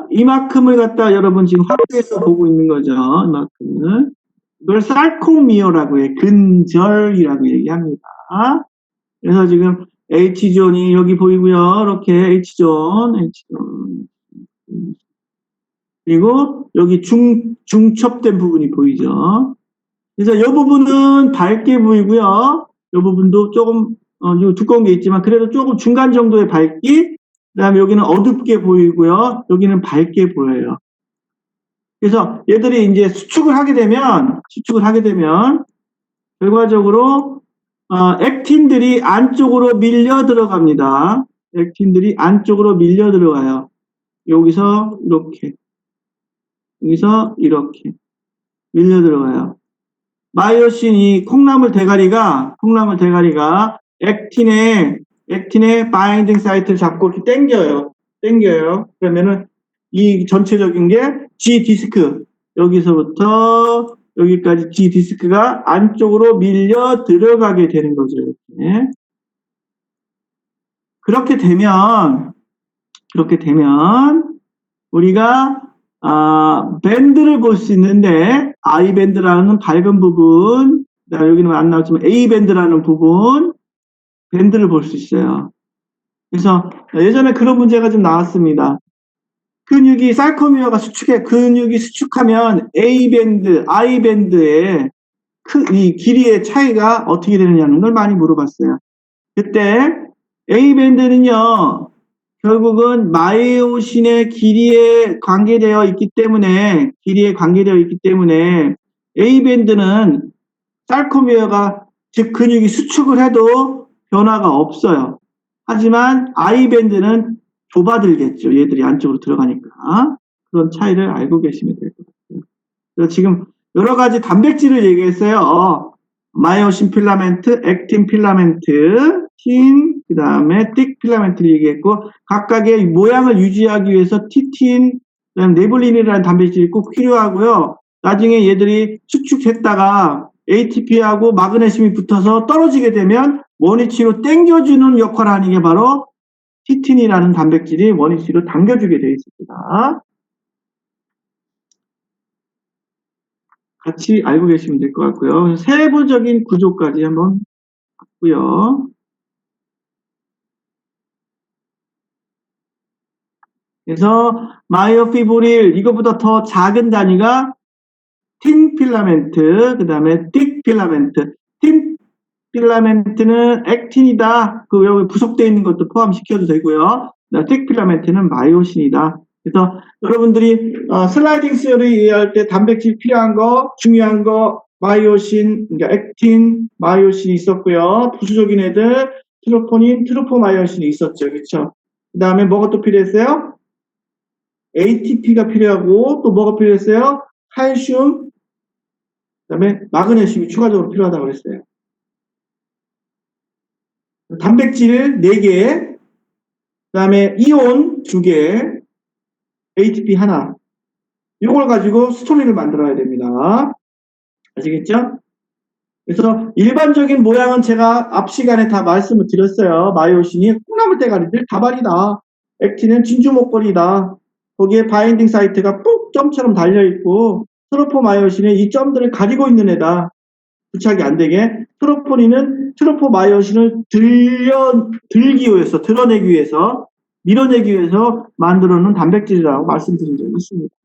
이만큼을 갖다 여러분 지금 확대해서 보고 있는 거죠. 이만큼을. 이걸 사르코미어라고 해. 근절이라고 얘기합니다. 그래서 지금 H존이 여기 보이고요. 이렇게 H존. 그리고 여기 중첩된 부분이 보이죠. 그래서 이 부분은 밝게 보이고요. 이 부분도 조금 두꺼운 게 있지만 그래도 조금 중간 정도의 밝기. 그다음에 여기는 어둡게 보이고요. 여기는 밝게 보여요. 그래서 얘들이 이제 수축을 하게 되면 결과적으로 액틴들이 안쪽으로 밀려 들어갑니다. 액틴들이 안쪽으로 밀려 들어가요. 여기서 이렇게, 여기서 이렇게 밀려 들어가요. 마이오신 이 콩나물 대가리가 액틴의 바인딩 사이트를 잡고 이렇게 당겨요. 그러면은 이 전체적인 게 G 디스크, 여기서부터 여기까지 G 디스크가 안쪽으로 밀려 들어가게 되는 거죠. 이렇게. 그렇게 되면 우리가 밴드를 볼 수 있는데 I 밴드라는 밝은 부분, 여기는 안 나왔지만 A 밴드라는 부분, 밴드를 볼 수 있어요. 그래서 예전에 그런 문제가 좀 나왔습니다. 근육이 수축하면 A 밴드, I 밴드의 이 길이의 차이가 어떻게 되느냐는 걸 많이 물어봤어요. 그때 A 밴드는요, 결국은 마이오신의 길이에 관계되어 있기 때문에 A밴드는 sarcomere가 즉 근육이 수축을 해도 변화가 없어요. 하지만 I밴드는 좁아들겠죠. 얘들이 안쪽으로 들어가니까. 그런 차이를 알고 계시면 될 것 같아요. 그래서 지금 여러 가지 단백질을 얘기했어요. 마이오신 필라멘트, 액틴 필라멘트, 그 다음에 틱 필라멘트를 얘기했고, 각각의 모양을 유지하기 위해서 티틴, 그다음 네블린이라는 단백질이 꼭 필요하고요. 나중에 얘들이 수축했다가 ATP하고 마그네슘이 붙어서 떨어지게 되면 원위치로 당겨주는 역할을 하는 게 바로 티틴이라는 단백질이 원위치로 당겨주게 되어 있습니다. 같이 알고 계시면 될 것 같고요. 세부적인 구조까지 한번 봤고요. 그래서 마이오피브릴 이거보다 더 작은 단위가 틴 필라멘트, 그 다음에 틱 필라멘트. 틴 필라멘트는 액틴이다. 그 여기 부속되어 있는 것도 포함시켜도 되고요. 틱 필라멘트는 마이오신이다. 그래서 여러분들이 슬라이딩 스어리 이해할 때 단백질 필요한 거, 중요한 거, 마이오신, 그러니까 액틴, 마이오신이 있었고요. 부수적인 애들, 트로포닌, 트로포마이오신이 있었죠. 그렇죠? 그 다음에 뭐가 또 필요했어요? ATP가 필요하고 또 뭐가 필요했어요? 칼슘, 그다음에 마그네슘이 추가적으로 필요하다고 그랬어요. 단백질 4개, 그다음에 이온 2개, ATP 하나. 이걸 가지고 스토리를 만들어야 됩니다. 아시겠죠? 그래서 일반적인 모양은 제가 앞 시간에 다 말씀을 드렸어요. 마이오신이 콩나물 대가리들 다발이다. 액틴은 진주 목걸이다. 거기에 바인딩 사이트가 ปุ๊ 점처럼 달려있고 트로포마이오신은 이 점들을 가리고 있는 애다. 부착이 안 되게. 트로포닌은 트로포마이오신을 들기 위해서, 드러내기 위해서, 밀어내기 위해서 만들어 놓은 단백질이라고 말씀드린 적이 있습니다.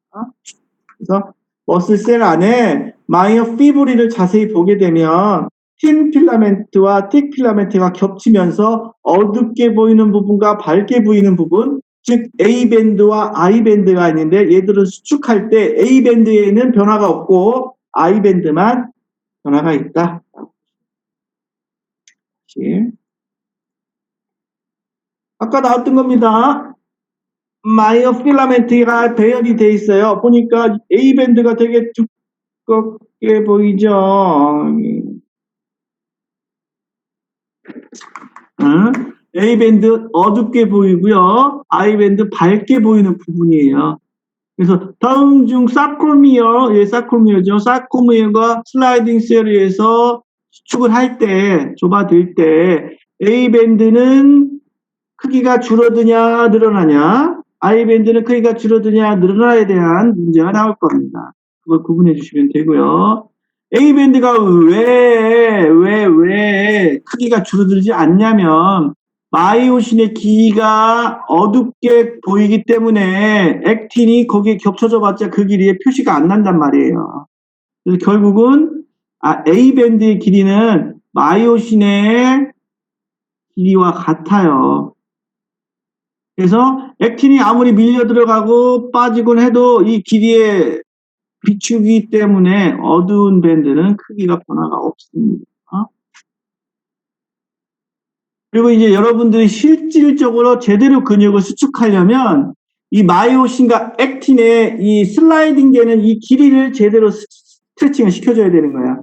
그래서 머슬셀 안에 마이오피브릴을 자세히 보게 되면 틴 필라멘트와 틱 필라멘트가 겹치면서 어둡게 보이는 부분과 밝게 보이는 부분, 즉 A밴드와 I밴드가 있는데 얘들은 수축할 때 A밴드에는 변화가 없고 I밴드만 변화가 있다. 아까 나왔던 겁니다. 마이오필라멘트가 배열이 돼 있어요. 보니까 A밴드가 되게 두껍게 보이죠. A밴드 어둡게 보이고요. I밴드 밝게 보이는 부분이에요. 그래서 다음 중 사크로미어, 사크로미어죠. 사크로미어가 슬라이딩 셀에서 수축을 할 때, 좁아들 때 A밴드는 크기가 줄어드냐 늘어나냐, I밴드는 크기가 줄어드냐 늘어나에 대한 문제가 나올 겁니다. 그걸 구분해 주시면 되고요. A밴드가 왜 크기가 줄어들지 않냐면 마이오신의 길이가 어둡게 보이기 때문에 액틴이 거기에 겹쳐져 봤자 그 길이에 표시가 안 난단 말이에요. 그래서 결국은 A밴드의 길이는 마이오신의 길이와 같아요. 그래서 액틴이 아무리 밀려 들어가고 빠지곤 해도 이 길이에 비추기 때문에 어두운 밴드는 크기가 변화가 없습니다. 그리고 이제 여러분들이 실질적으로 제대로 근육을 수축하려면 이 마이오신과 액틴의 이 슬라이딩 되는 이 길이를 제대로 스트레칭을 시켜줘야 되는 거야.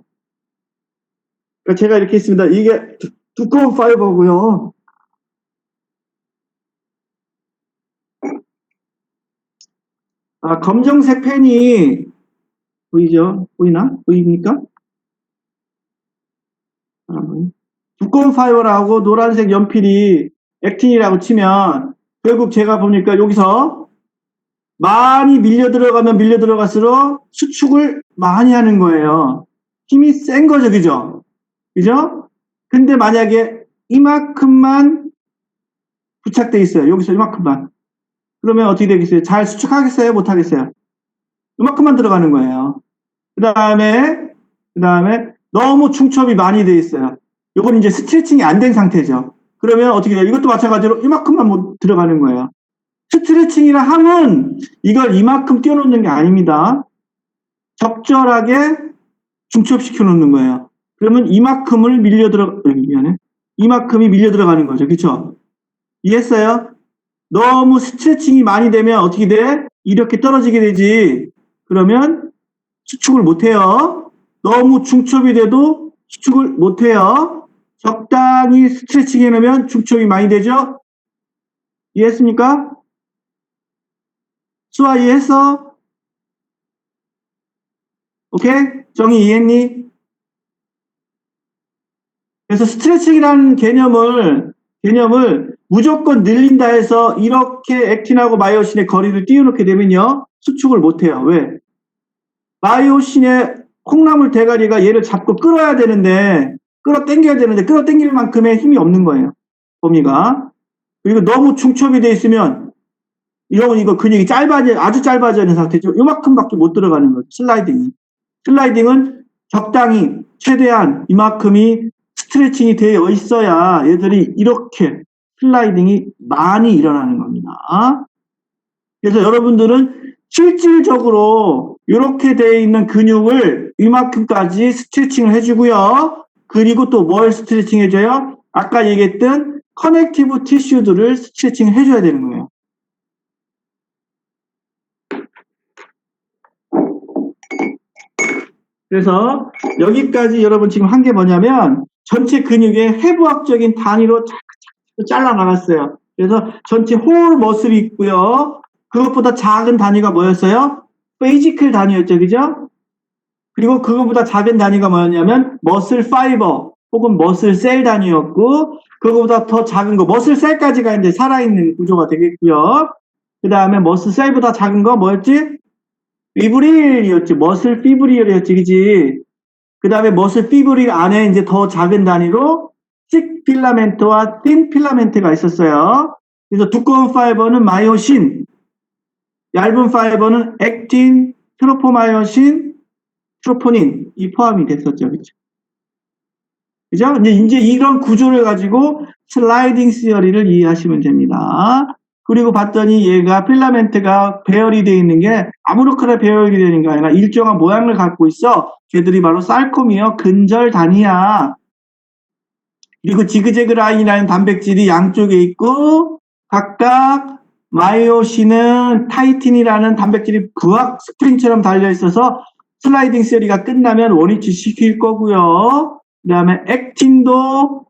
그러니까 제가 이렇게 했습니다. 이게 두꺼운 파이버고요. 검정색 펜이 보이죠? 보이나? 보입니까? 두꺼운 파이버라고 노란색 연필이 액틴이라고 치면 결국 제가 보니까 여기서 많이 밀려 들어가면 밀려 들어갈수록 수축을 많이 하는 거예요. 힘이 센 거죠, 그죠? 그죠? 근데 만약에 이만큼만 부착돼 있어요. 여기서 이만큼만. 그러면 어떻게 되겠어요? 잘 수축하겠어요? 못하겠어요? 이만큼만 들어가는 거예요. 그 다음에 너무 중첩이 많이 돼 있어요. 이건 이제 스트레칭이 안 된 상태죠. 그러면 어떻게 돼요? 이것도 마찬가지로 이만큼만 못 들어가는 거예요. 스트레칭이라 함은 이걸 이만큼 띄워놓는 게 아닙니다. 적절하게 중첩시켜 놓는 거예요. 그러면 이만큼을 이만큼이 밀려 들어가는 거죠. 그쵸? 이해했어요? 너무 스트레칭이 많이 되면 어떻게 돼? 이렇게 떨어지게 되지. 그러면 수축을 못해요. 너무 중첩이 돼도 수축을 못해요. 적당히 스트레칭 해놓으면 중첩이 많이 되죠? 이해했습니까? 수아 이해했어? 오케이? 정이 이해했니? 그래서 스트레칭이라는 개념을 무조건 늘린다 해서 이렇게 액틴하고 마이오신의 거리를 띄워놓게 되면요. 수축을 못해요. 왜? 마이오신의 콩나물 대가리가 얘를 잡고 끌어야 되는데, 끌어당겨야 되는데, 끌어당길 만큼의 힘이 없는 거예요. 범위가. 그리고 너무 중첩이 돼 있으면, 이러면 이거 근육이 아주 짧아져 있는 상태죠. 요만큼밖에 못 들어가는 거죠. 슬라이딩이. 슬라이딩은 적당히, 최대한 이만큼이 스트레칭이 되어 있어야 얘들이 이렇게 슬라이딩이 많이 일어나는 겁니다. 그래서 여러분들은 실질적으로 이렇게 되어 있는 근육을 이만큼까지 스트레칭을 해주고요. 그리고 또 뭘 스트레칭 해줘요? 아까 얘기했던 커넥티브 티슈들을 스트레칭 해줘야 되는 거예요. 그래서 여기까지 여러분 지금 한 게 뭐냐면 전체 근육의 해부학적인 단위로 잘라 나갔어요. 그래서 전체 홀 머슬이 있고요. 그것보다 작은 단위가 뭐였어요? 페이지컬 단위였죠. 그죠? 그리고 그것보다 작은 단위가 뭐였냐면 머슬 파이버 혹은 머슬 셀 단위였고 그거보다 더 작은 거 머슬 셀까지가 이제 살아있는 구조가 되겠고요. 그 다음에 머슬 셀보다 작은 거 뭐였지? 피브릴이었지. 머슬 피브릴이었지. 그지? 그 다음에 머슬 피브릴 안에 이제 더 작은 단위로 식 필라멘트와 틴 필라멘트가 있었어요. 그래서 두꺼운 파이버는 마이오신, 얇은 파이버는 액틴, 트로포마이오신, 트로포닌 이 포함이 됐었죠. 그죠? 그죠? 이제 이런 구조를 가지고 슬라이딩 시어리를 이해하시면 됩니다. 그리고 봤더니 얘가 필라멘트가 배열이 되어 있는 게 아무렇게나 배열이 되는 게 아니라 일정한 모양을 갖고 있어. 걔들이 바로 살코미어 근절 단위야. 그리고 지그재그 라인이라는 단백질이 양쪽에 있고 각각 마이오신은 타이틴이라는 단백질이 부학 스프링처럼 달려 있어서 슬라이딩 시어리가 끝나면 원위치 시킬 거고요. 그 다음에 액틴도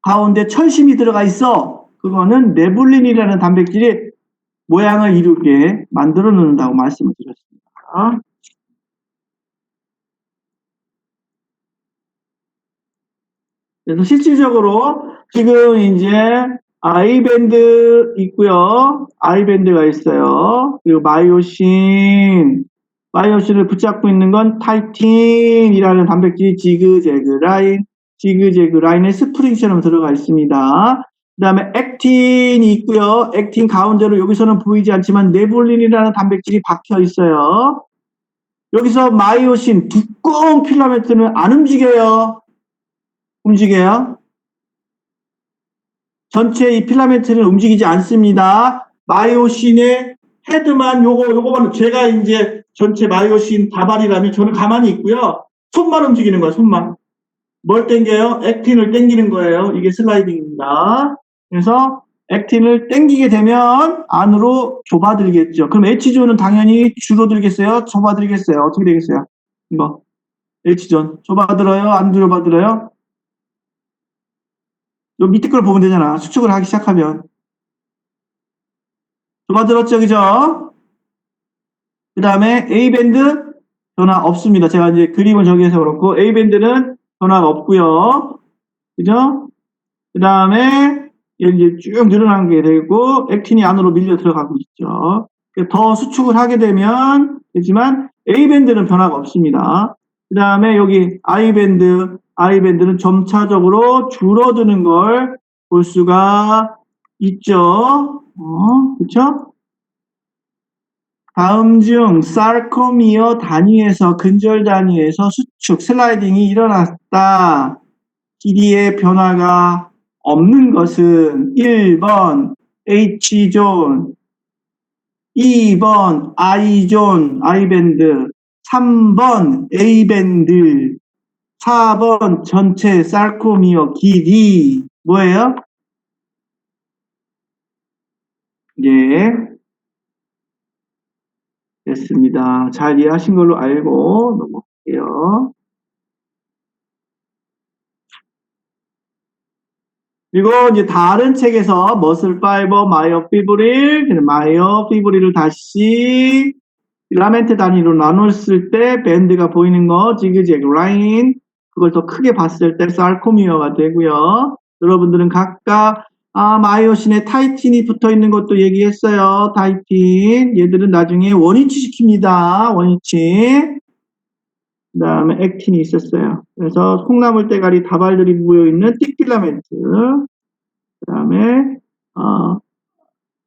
가운데 철심이 들어가 있어. 그거는 네불린이라는 단백질이 모양을 이루게 만들어 놓는다고 말씀을 드렸습니다. 그래서 실질적으로 지금 이제 A밴드 있고요. I밴드가 있어요. 그리고 마이오신을 붙잡고 있는 건 타이틴이라는 단백질이 지그재그 라인에 스프링처럼 들어가 있습니다. 그 다음에 액틴이 있고요. 액틴 가운데로 여기서는 보이지 않지만 네불린이라는 단백질이 박혀 있어요. 여기서 마이오신 두꺼운 필라멘트는 안 움직여요. 움직여요? 전체 이 필라멘트는 움직이지 않습니다. 마이오신의 헤드만 요거만 제가 이제 전체 마이오신 다발이라면 저는 가만히 있고요. 손만 움직이는 거예요. 손만. 뭘 당겨요? 액틴을 당기는 거예요. 이게 슬라이딩입니다. 그래서 액틴을 당기게 되면 안으로 좁아들겠죠. 그럼 H존은 당연히 줄어들겠어요? 좁아들겠어요? 어떻게 되겠어요? 이거 H존 좁아들어요? 안 좁아들어요? 요 밑에 걸 보면 되잖아. 수축을 하기 시작하면. 좁아들었죠, 그죠? 그 다음에 A밴드 변화 없습니다. 제가 이제 그림을 저기 해서 그렇고, A밴드는 변화가 없고요. 그죠? 그 다음에 이제 쭉 늘어난 게 되고, 액틴이 안으로 밀려 들어가고 있죠. 더 수축을 하게 되지만, A밴드는 변화가 없습니다. 그 다음에 여기 I밴드는 점차적으로 줄어드는 걸 볼 수가 있죠. 그쵸? 다음 중 sarcomeal 단위에서 근절 단위에서 수축 슬라이딩이 일어났다. 길이의 변화가 없는 것은 1번 H존, 2번 I존, I밴드, 3번 A밴드, 4번 전체 sarcomeal 길이 뭐예요? 예, 됐습니다. 잘 이해하신 걸로 알고 넘어갈게요. 그리고 이제 다른 책에서 머슬 파이버, 마이오피브릴을 다시 필라멘트 단위로 나눴을 때 밴드가 보이는 거, 지그재그 라인, 그걸 더 크게 봤을 때 sarcomea가 되고요. 여러분들은 각각 마이오신에 타이틴이 붙어 있는 것도 얘기했어요. 타이틴. 얘들은 나중에 원위치 시킵니다. 원위치. 그 다음에 액틴이 있었어요. 그래서 콩나물 대가리 다발들이 모여있는 틱필라멘트, 그 다음에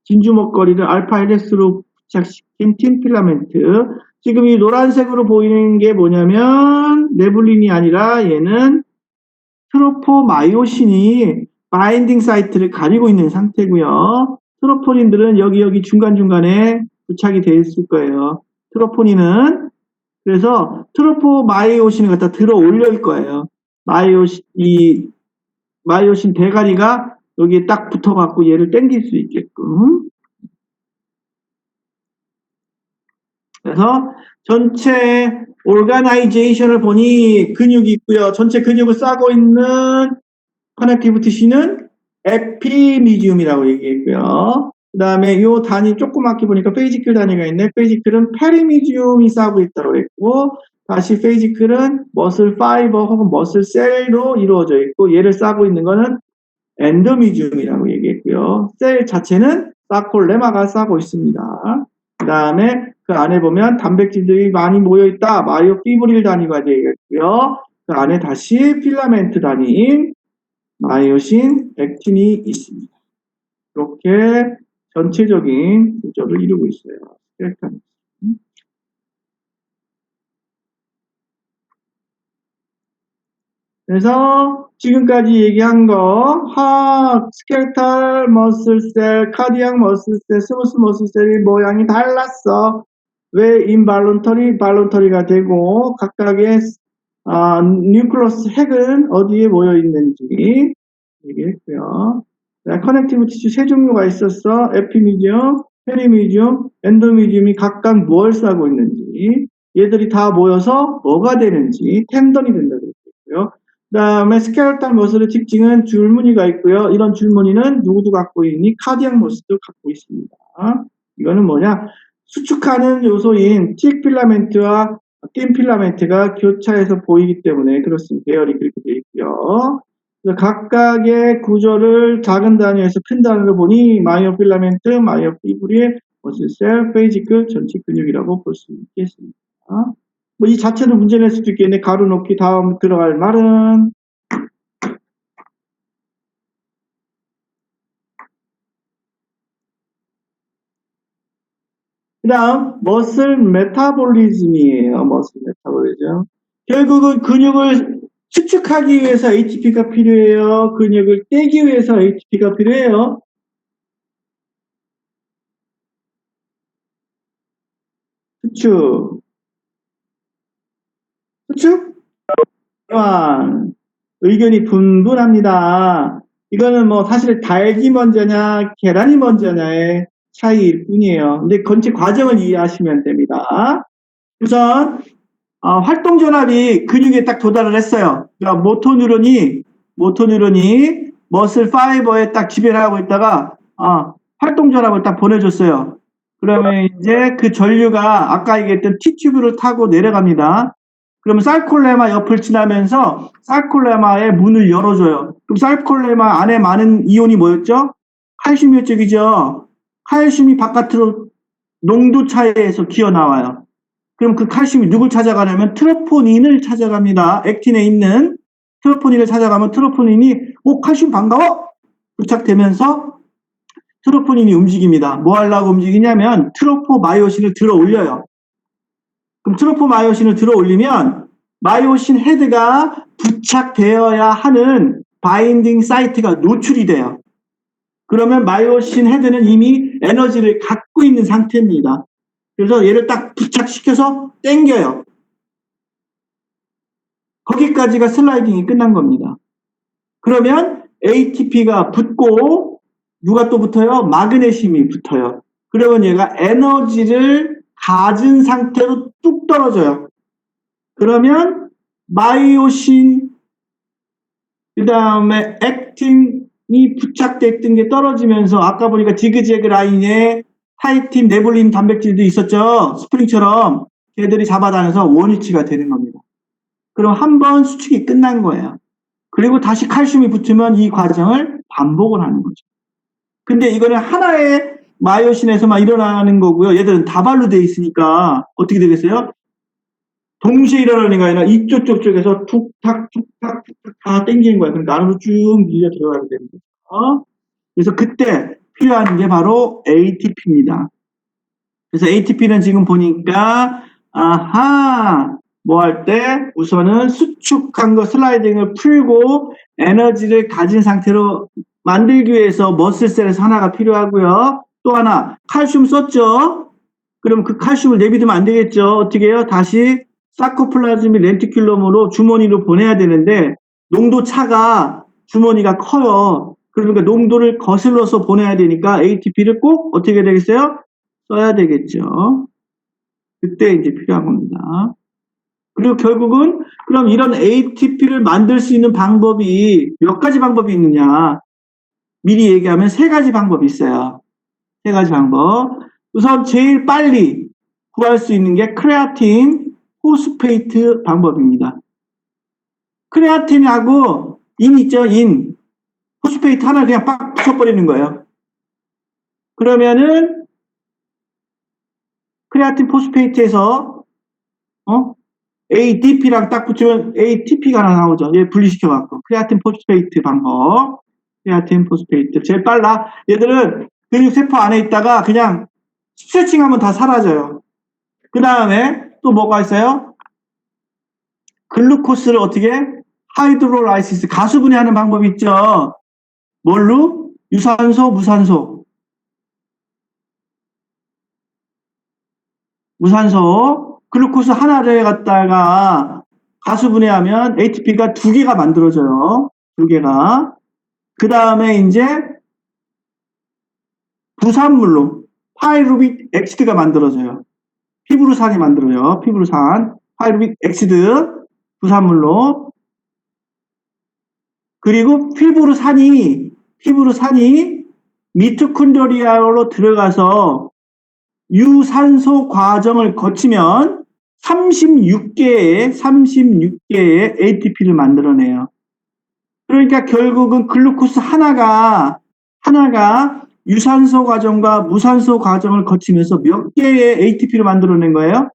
진주 먹거리를 알파-헬렉스로 부착시킨 틴필라멘트. 지금 이 노란색으로 보이는 게 뭐냐면 네블린이 아니라 얘는 트로포마이오신이 바인딩 사이트를 가리고 있는 상태고요. 트로포닌들은 여기 중간중간에 부착이 되어 있을 거예요. 트로포닌은 그래서 트로포마이오신을 갖다 들어 올릴 거예요. 마이오신 대가리가 여기에 딱 붙어갖고 얘를 당길 수 있게끔. 그래서 전체 오르가나이제이션을 보니 근육이 있고요. 전체 근육을 싸고 있는 커넥티브 티슈는 에피미디움이라고 얘기했고요. 그 다음에 이 단위 조그맣게 보니까 페이지클 단위가 있네. 페이지클은 페리미디움이 싸고 있다고 했고, 다시 페이지클은 머슬 파이버 혹은 머슬 셀로 이루어져 있고, 얘를 싸고 있는 거는 엔도미디움이라고 얘기했고요. 셀 자체는 사콜레마가 싸고 있습니다. 그 다음에 그 안에 보면 단백질들이 많이 모여있다. 마이오피브릴 단위가 되겠고요. 그 안에 다시 필라멘트 단위인 마이오신, 액틴이 있습니다. 이렇게 전체적인 구조를 이루고 있어요. 그래서 지금까지 얘기한 거 스켈탈 머슬셀, 카디악 머슬셀, 스무스 머슬셀의 모양이 달랐어. 왜 인발론터리, 발론터리가 되고 각각의 뉴클러스 핵은 어디에 모여 있는지 얘기했고요. 커넥티브 티슈 세 종류가 있었어. 에피미디움, 페리미디움, 엔도미디움이 각각 뭘 싸고 있는지, 얘들이 다 모여서 뭐가 되는지, 텐던이 된다고 했고요. 그 다음에 스켈레탈 머슬의 특징은 줄무늬가 있고요. 이런 줄무늬는 누구도 갖고 있니? 카디악 머슬도 갖고 있습니다. 이거는 뭐냐? 수축하는 요소인 틱 필라멘트와 틴 필라멘트가 교차해서 보이기 때문에 그렇습니다. 배열이 그렇게 되어 있고요. 각각의 구조를 작은 단위에서 큰 단위로 보니 마이오 필라멘트, 마이오 피브릴, 머슬셀, 페이지클, 전체 근육이라고 볼 수 있겠습니다. 뭐 이 자체도 문제낼 수도 있겠네. 가로 놓기. 다음 들어갈 말은 그 다음 머슬 메타볼리즘이에요. 머슬 메타볼리즘. 결국은 근육을 수축하기 위해서 ATP가 필요해요. 근육을 떼기 위해서 ATP가 필요해요. 수축. 수축? 의견이 분분합니다. 이거는 뭐 사실 닭이 먼저냐 계란이 먼저냐의 차이일 뿐이에요. 근데 전체 과정을 이해하시면 됩니다. 우선 활동 전압이 근육에 딱 도달을 했어요. 그러니까 모토뉴런이 머슬 파이버에 딱 지배를 하고 있다가 활동 전압을 딱 보내줬어요. 그러면 이제 그 전류가 아까 얘기했던 T튜브를 타고 내려갑니다. 그러면 살콜레마 옆을 지나면서 살콜레마의 문을 열어줘요. 그럼 살콜레마 안에 많은 이온이 뭐였죠? 칼슘이었죠. 칼슘이 바깥으로 농도 차이에서 기어 나와요. 그럼 그 칼슘이 누굴 찾아가냐면 트로포닌을 찾아갑니다. 액틴에 있는 트로포닌을 찾아가면 트로포닌이 칼슘 반가워! 부착되면서 트로포닌이 움직입니다. 뭐 하려고 움직이냐면 트로포마이오신을 들어 올려요. 그럼 트로포마이오신을 들어 올리면 마이오신 헤드가 부착되어야 하는 바인딩 사이트가 노출이 돼요. 그러면 마이오신 헤드는 이미 에너지를 갖고 있는 상태입니다. 그래서 얘를 딱 부착시켜서 당겨요. 거기까지가 슬라이딩이 끝난 겁니다. 그러면 ATP가 붙고 누가 또 붙어요? 마그네슘이 붙어요. 그러면 얘가 에너지를 가진 상태로 뚝 떨어져요. 그러면 마이오신 그 다음에 액틴이 부착됐던 게 떨어지면서 아까 보니까 지그재그 라인에 타이틴, 네블린 단백질도 있었죠. 스프링처럼 걔들이 잡아다녀서 원위치가 되는 겁니다. 그럼 한 번 수축이 끝난 거예요. 그리고 다시 칼슘이 붙으면 이 과정을 반복을 하는 거죠. 근데 이거는 하나의 마이오신에서만 일어나는 거고요. 얘들은 다발로 되어 있으니까 어떻게 되겠어요? 동시에 일어나는 게 아니라 이쪽 쪽에서 툭탁 툭탁 툭탁 다 당기는 거야. 그러니까 안으로 쭉 밀려 들어가게 되는 거죠. 그래서 그때 필요한 게 바로 ATP입니다. 그래서 ATP는 지금 보니까 아하 뭐 할 때 우선은 수축한 거 슬라이딩을 풀고 에너지를 가진 상태로 만들기 위해서 머슬셀에서 하나가 필요하고요. 또 하나 칼슘 썼죠. 그럼 그 칼슘을 내비두면 안 되겠죠. 어떻게 해요? 다시 사코플라즈미 렌티큘럼으로 주머니로 보내야 되는데 농도 차가 주머니가 커요. 그러니까 농도를 거슬러서 보내야 되니까 ATP를 꼭 어떻게 되겠어요? 써야 되겠죠. 그때 이제 필요한 겁니다. 그리고 결국은 그럼 이런 ATP를 만들 수 있는 방법이 몇 가지 방법이 있느냐? 미리 얘기하면 세 가지 방법이 있어요. 세 가지 방법. 우선 제일 빨리 구할 수 있는 게 크레아틴 포스페이트 방법입니다. 크레아틴하고 인 있죠, 인. 포스페이트 하나 그냥 빡 붙여버리는 거예요. 그러면은 크레아틴 포스페이트에서 ADP랑 딱 붙이면 ATP가 하나 나오죠. 얘 분리시켜갖고 크레아틴 포스페이트 방법. 크레아틴 포스페이트 제일 빨라. 얘들은 근육세포 안에 있다가 그냥 스트레칭하면 다 사라져요. 그 다음에 또 뭐가 있어요? 글루코스를 어떻게? 하이드로라이시스 가수분해하는 방법이 있죠. 뭘로? 유산소, 무산소. 무산소. 글루코스 하나를 갖다가 가수분해하면 ATP가 두 개가 만들어져요. 두 개가. 그 다음에 이제 부산물로 파이루빅 엑시드가 만들어져요. 피브루산이 만들어요. 피브루산. 파이루빅 엑시드 부산물로. 그리고 피브루산이 미토콘드리아로 들어가서 유산소 과정을 거치면 36개의 ATP를 만들어내요. 그러니까 결국은 글루코스 하나가 유산소 과정과 무산소 과정을 거치면서 몇 개의 ATP를 만들어낸 거예요?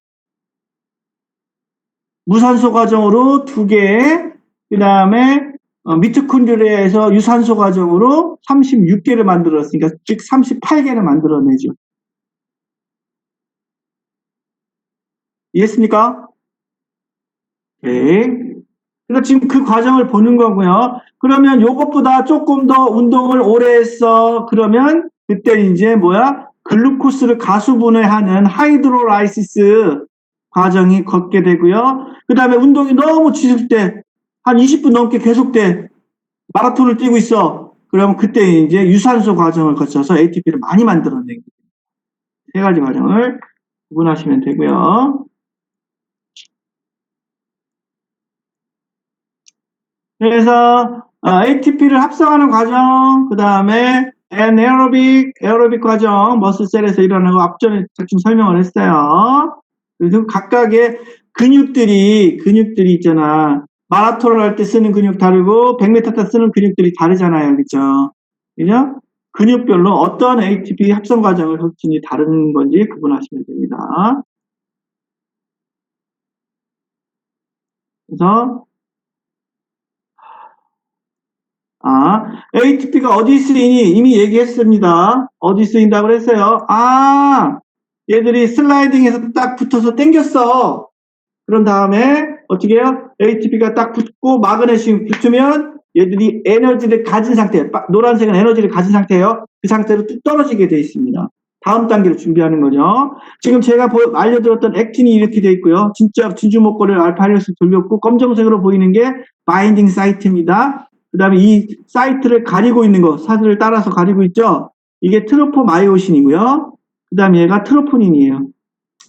무산소 과정으로 2개, 그 다음에 미토콘드리아에서 유산소 과정으로 36개를 만들었으니까 즉 38개를 만들어내죠. 이해했습니까? 네. 그러니까 지금 그 과정을 보는 거고요. 그러면 요것보다 조금 더 운동을 오래 했어. 그러면 그때 이제 글루코스를 가수분해하는 하이드로라이시스 과정이 걷게 되고요. 그 다음에 운동이 너무 지칠 때 한 20분 넘게 계속돼. 마라톤을 뛰고 있어. 그러면 그때 이제 유산소 과정을 거쳐서 ATP를 많이 만들어내게 됩니다. 세 가지 과정을 구분하시면 되고요. 그래서 ATP를 합성하는 과정, 그 다음에 에어로빅 과정, 머슬셀에서 일어나는 거 앞전에 좀 설명을 했어요. 그래서 각각의 근육들이 있잖아. 마라톤을 할 때 쓰는 근육 다르고 100m 때 쓰는 근육들이 다르잖아요. 그죠? 그죠? 근육별로 어떤 ATP 합성 과정을 거치는지 다른 건지 구분하시면 됩니다. 그래서 ATP가 어디 쓰이니? 이미 얘기했습니다. 어디 쓰인다고 그랬어요? 얘들이 슬라이딩에서 딱 붙어서 당겼어. 그런 다음에 어떻게 해요? ATP가 딱 붙고 마그네슘 붙으면 얘들이 에너지를 가진 상태, 노란색은 에너지를 가진 상태예요. 그 상태로 뚝 떨어지게 돼 있습니다. 다음 단계를 준비하는 거죠. 지금 제가 알려드렸던 액틴이 이렇게 돼 있고요. 진짜 진주 목걸이를 알파리스 돌렸고 검정색으로 보이는 게 바인딩 사이트입니다. 그 다음에 이 사이트를 가리고 있는 거, 사슬을 따라서 가리고 있죠. 이게 트로포마이오신이고요. 그 다음에 얘가 트로포닌이에요.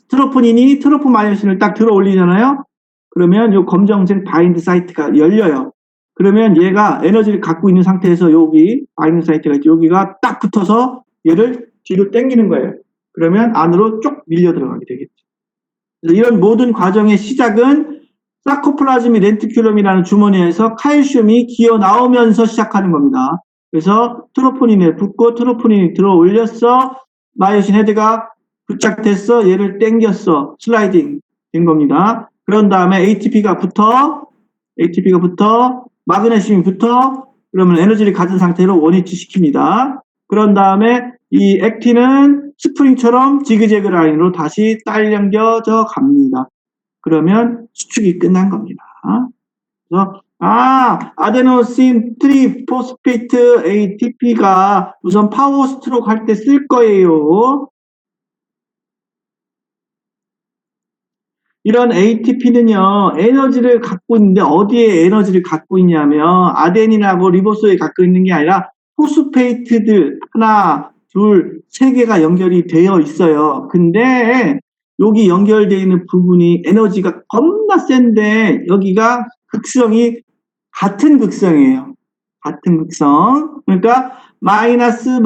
트로포닌이 트로포마이오신을 딱 들어 올리잖아요. 그러면 이 검정색 바인드 사이트가 열려요. 그러면 얘가 에너지를 갖고 있는 상태에서 여기 바인드 사이트가 있죠. 여기가 딱 붙어서 얘를 뒤로 당기는 거예요. 그러면 안으로 쭉 밀려 들어가게 되겠죠. 그래서 이런 모든 과정의 시작은 사코플라즈미 렌티큘럼이라는 주머니에서 칼슘이 기어 나오면서 시작하는 겁니다. 그래서 트로포닌에 붙고 트로포닌이 들어 올렸어. 마이오신 헤드가 부착됐어. 얘를 당겼어. 슬라이딩 된 겁니다. 그런 다음에 ATP가 붙어, 마그네슘이 붙어, 그러면 에너지를 가진 상태로 원위치 시킵니다. 그런 다음에 이 액틴은 스프링처럼 지그재그 라인으로 다시 딸려져 갑니다. 그러면 수축이 끝난 겁니다. 그래서 아데노신 트리포스페이트 ATP가 우선 파워 스트로크 할 때 쓸 거예요. 이런 ATP는요, 에너지를 갖고 있는데 어디에 에너지를 갖고 있냐면 아데닌하고 리보소에 갖고 있는 게 아니라 포스페이트들 하나, 둘, 세 개가 연결이 되어 있어요. 근데 여기 연결되어 있는 부분이 에너지가 겁나 센데 여기가 극성이 같은 극성이에요. 같은 극성. 그러니까 마이너스야.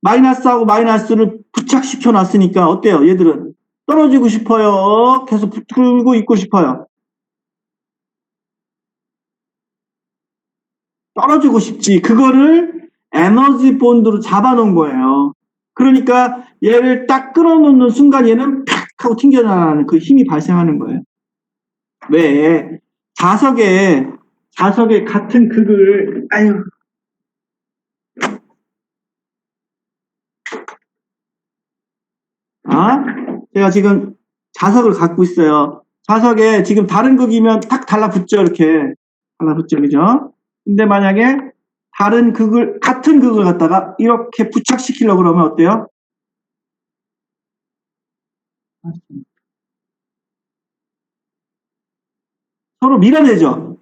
마이너스하고 마이너스를 부착시켜 놨으니까 어때요? 얘들은 떨어지고 싶어요. 계속 붙들고 있고 싶어요. 떨어지고 싶지. 그거를 에너지 본드로 잡아놓은 거예요. 그러니까 얘를 딱 끌어놓는 순간 얘는 팍 하고 튕겨나가는 그 힘이 발생하는 거예요. 왜? 자석에 같은 극을 제가 지금 자석을 갖고 있어요. 자석에 지금 다른 극이면 탁 달라붙죠. 이렇게 달라붙죠. 그죠? 근데 만약에 같은 극을 갖다가 이렇게 부착시키려고 그러면 어때요? 서로 밀어내죠.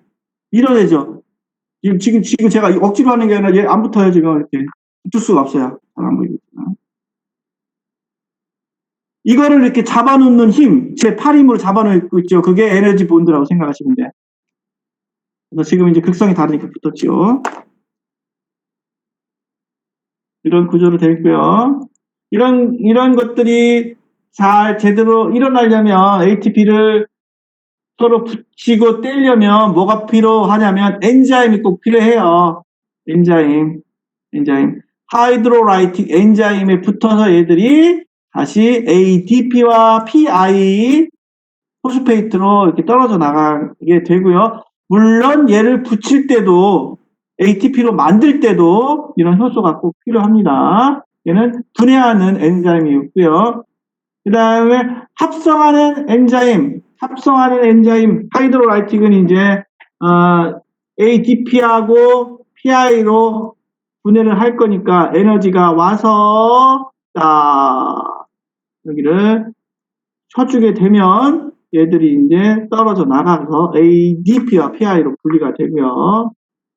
지금 제가 억지로 하는 게 아니라 얘 안 붙어요. 지금 이렇게 붙을 수가 없어요. 잘 안 보이겠지만. 이거를 이렇게 잡아놓는 힘, 제 팔 힘으로 잡아놓고 있죠. 그게 에너지 본드라고 생각하시면 돼요. 그래서 지금 이제 극성이 다르니까 붙었죠. 이런 구조로 되어 있고요. 이런 것들이 잘 제대로 일어나려면 ATP를 서로 붙이고 떼려면 뭐가 필요하냐면 엔자임이 꼭 필요해요. 엔자임. 하이드로라이틱 엔자임에 붙어서 얘들이 다시 ADP와 PI 포스페이트로 이렇게 떨어져 나가게 되고요. 물론 얘를 붙일 때도 ATP로 만들 때도 이런 효소가 꼭 필요합니다. 얘는 분해하는 엔자임이 있고요. 그 다음에 합성하는 엔자임 하이드로라이틱은 이제 ADP하고 PI로 분해를 할 거니까 에너지가 와서 여기를 쳐주게 되면 얘들이 이제 떨어져 나가서 ADP와 PI로 분리가 되고요.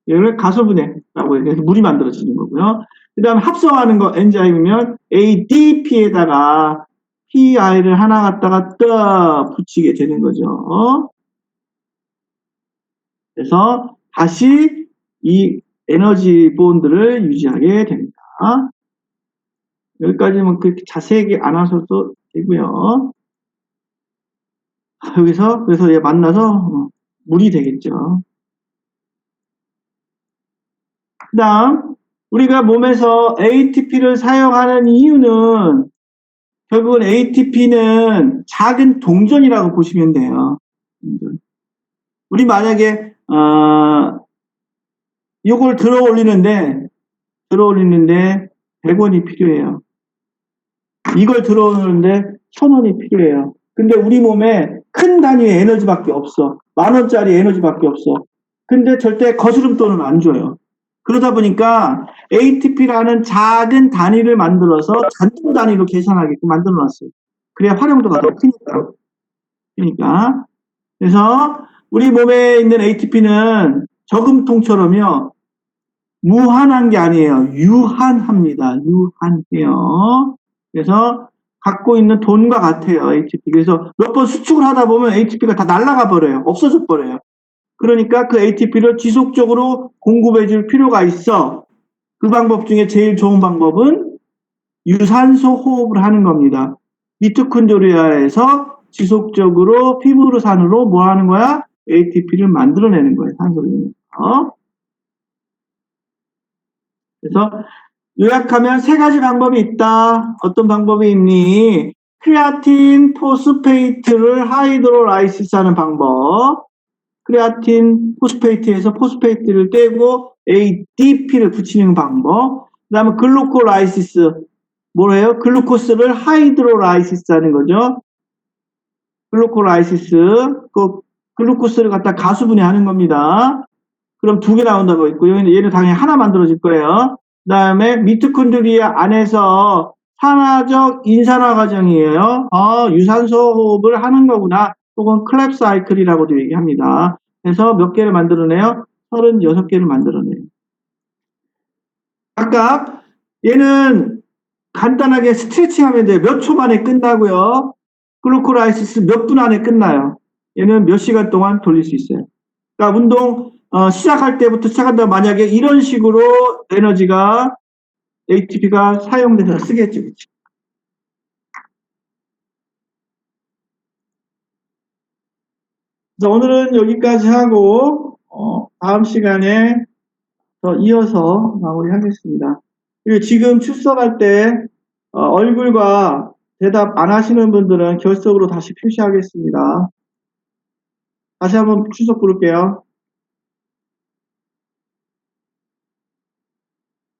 얘를 가소분해라고 해서 물이 만들어지는 거고요. 그 다음에 합성하는 거 엔자임이면 ADP에다가 PI를 하나 갖다가 딱 붙이게 되는 거죠. 그래서 다시 이 에너지 본드를 유지하게 됩니다. 여기까지는 그렇게 자세하게 안 하셔도 되고요. 여기서 그래서 얘 만나서 물이 되겠죠. 그 다음 우리가 몸에서 ATP를 사용하는 이유는 결국은 ATP는 작은 동전이라고 보시면 돼요. 우리 만약에 이걸 들어 올리는데 100원이 필요해요. 이걸 들어 오는데 1000원이 필요해요. 근데 우리 몸에 큰 단위의 에너지밖에 없어. 10,000원짜리 에너지밖에 없어. 근데 절대 거스름돈은 안 줘요. 그러다 보니까 ATP라는 작은 단위를 만들어서 전통 단위로 계산하게끔 만들어 놨어요. 그래야 활용도가 더 크니까. 그래서 우리 몸에 있는 ATP는 저금통처럼요. 무한한 게 아니에요. 유한합니다. 유한해요. 그래서 갖고 있는 돈과 같아요. ATP. 그래서 몇 번 수축을 하다 보면 ATP가 다 날아가 버려요. 없어져 버려요. 그러니까 그 ATP를 지속적으로 공급해 줄 필요가 있어. 그 방법 중에 제일 좋은 방법은 유산소 호흡을 하는 겁니다. 미토콘드리아에서 지속적으로 피브로산으로 뭐 하는 거야? ATP를 만들어내는 거예요. 산소를. 그래서 요약하면 세 가지 방법이 있다. 어떤 방법이 있니? 크레아틴 포스페이트를 하이드로라이시스 하는 방법. 크레아틴 포스페이트에서 포스페이트를 떼고 ADP를 붙이는 방법. 그 다음에 글루코라이시스. 뭐래요? 글루코스를 하이드로라이시스 하는 거죠. 글루코라이시스. 그 글루코스를 갖다 가수분해하는 겁니다. 그럼 두 개 나온다고 했고요. 얘는 당연히 하나 만들어질 거예요. 그 다음에 미토콘드리아 안에서 산화적 인산화 과정이에요. 유산소 호흡을 하는 거구나. 혹은 클랩 사이클이라고도 얘기합니다. 그래서 몇 개를 만들어내요? 36개를 만들어내요. 아까 얘는 간단하게 스트레칭 하면 돼요. 몇 초 만에 끝나고요. 글루코라이시스 몇 분 안에 끝나요. 얘는 몇 시간 동안 돌릴 수 있어요. 그러니까 운동 시작할 때부터 시작한다면 만약에 이런 식으로 에너지가 ATP가 사용돼서 쓰겠죠. 그치? 그래서 오늘은 여기까지 하고 다음 시간에 더 이어서 마무리하겠습니다. 그리고 지금 출석할 때 얼굴과 대답 안 하시는 분들은 결석으로 다시 표시하겠습니다. 다시 한번 출석 부를게요.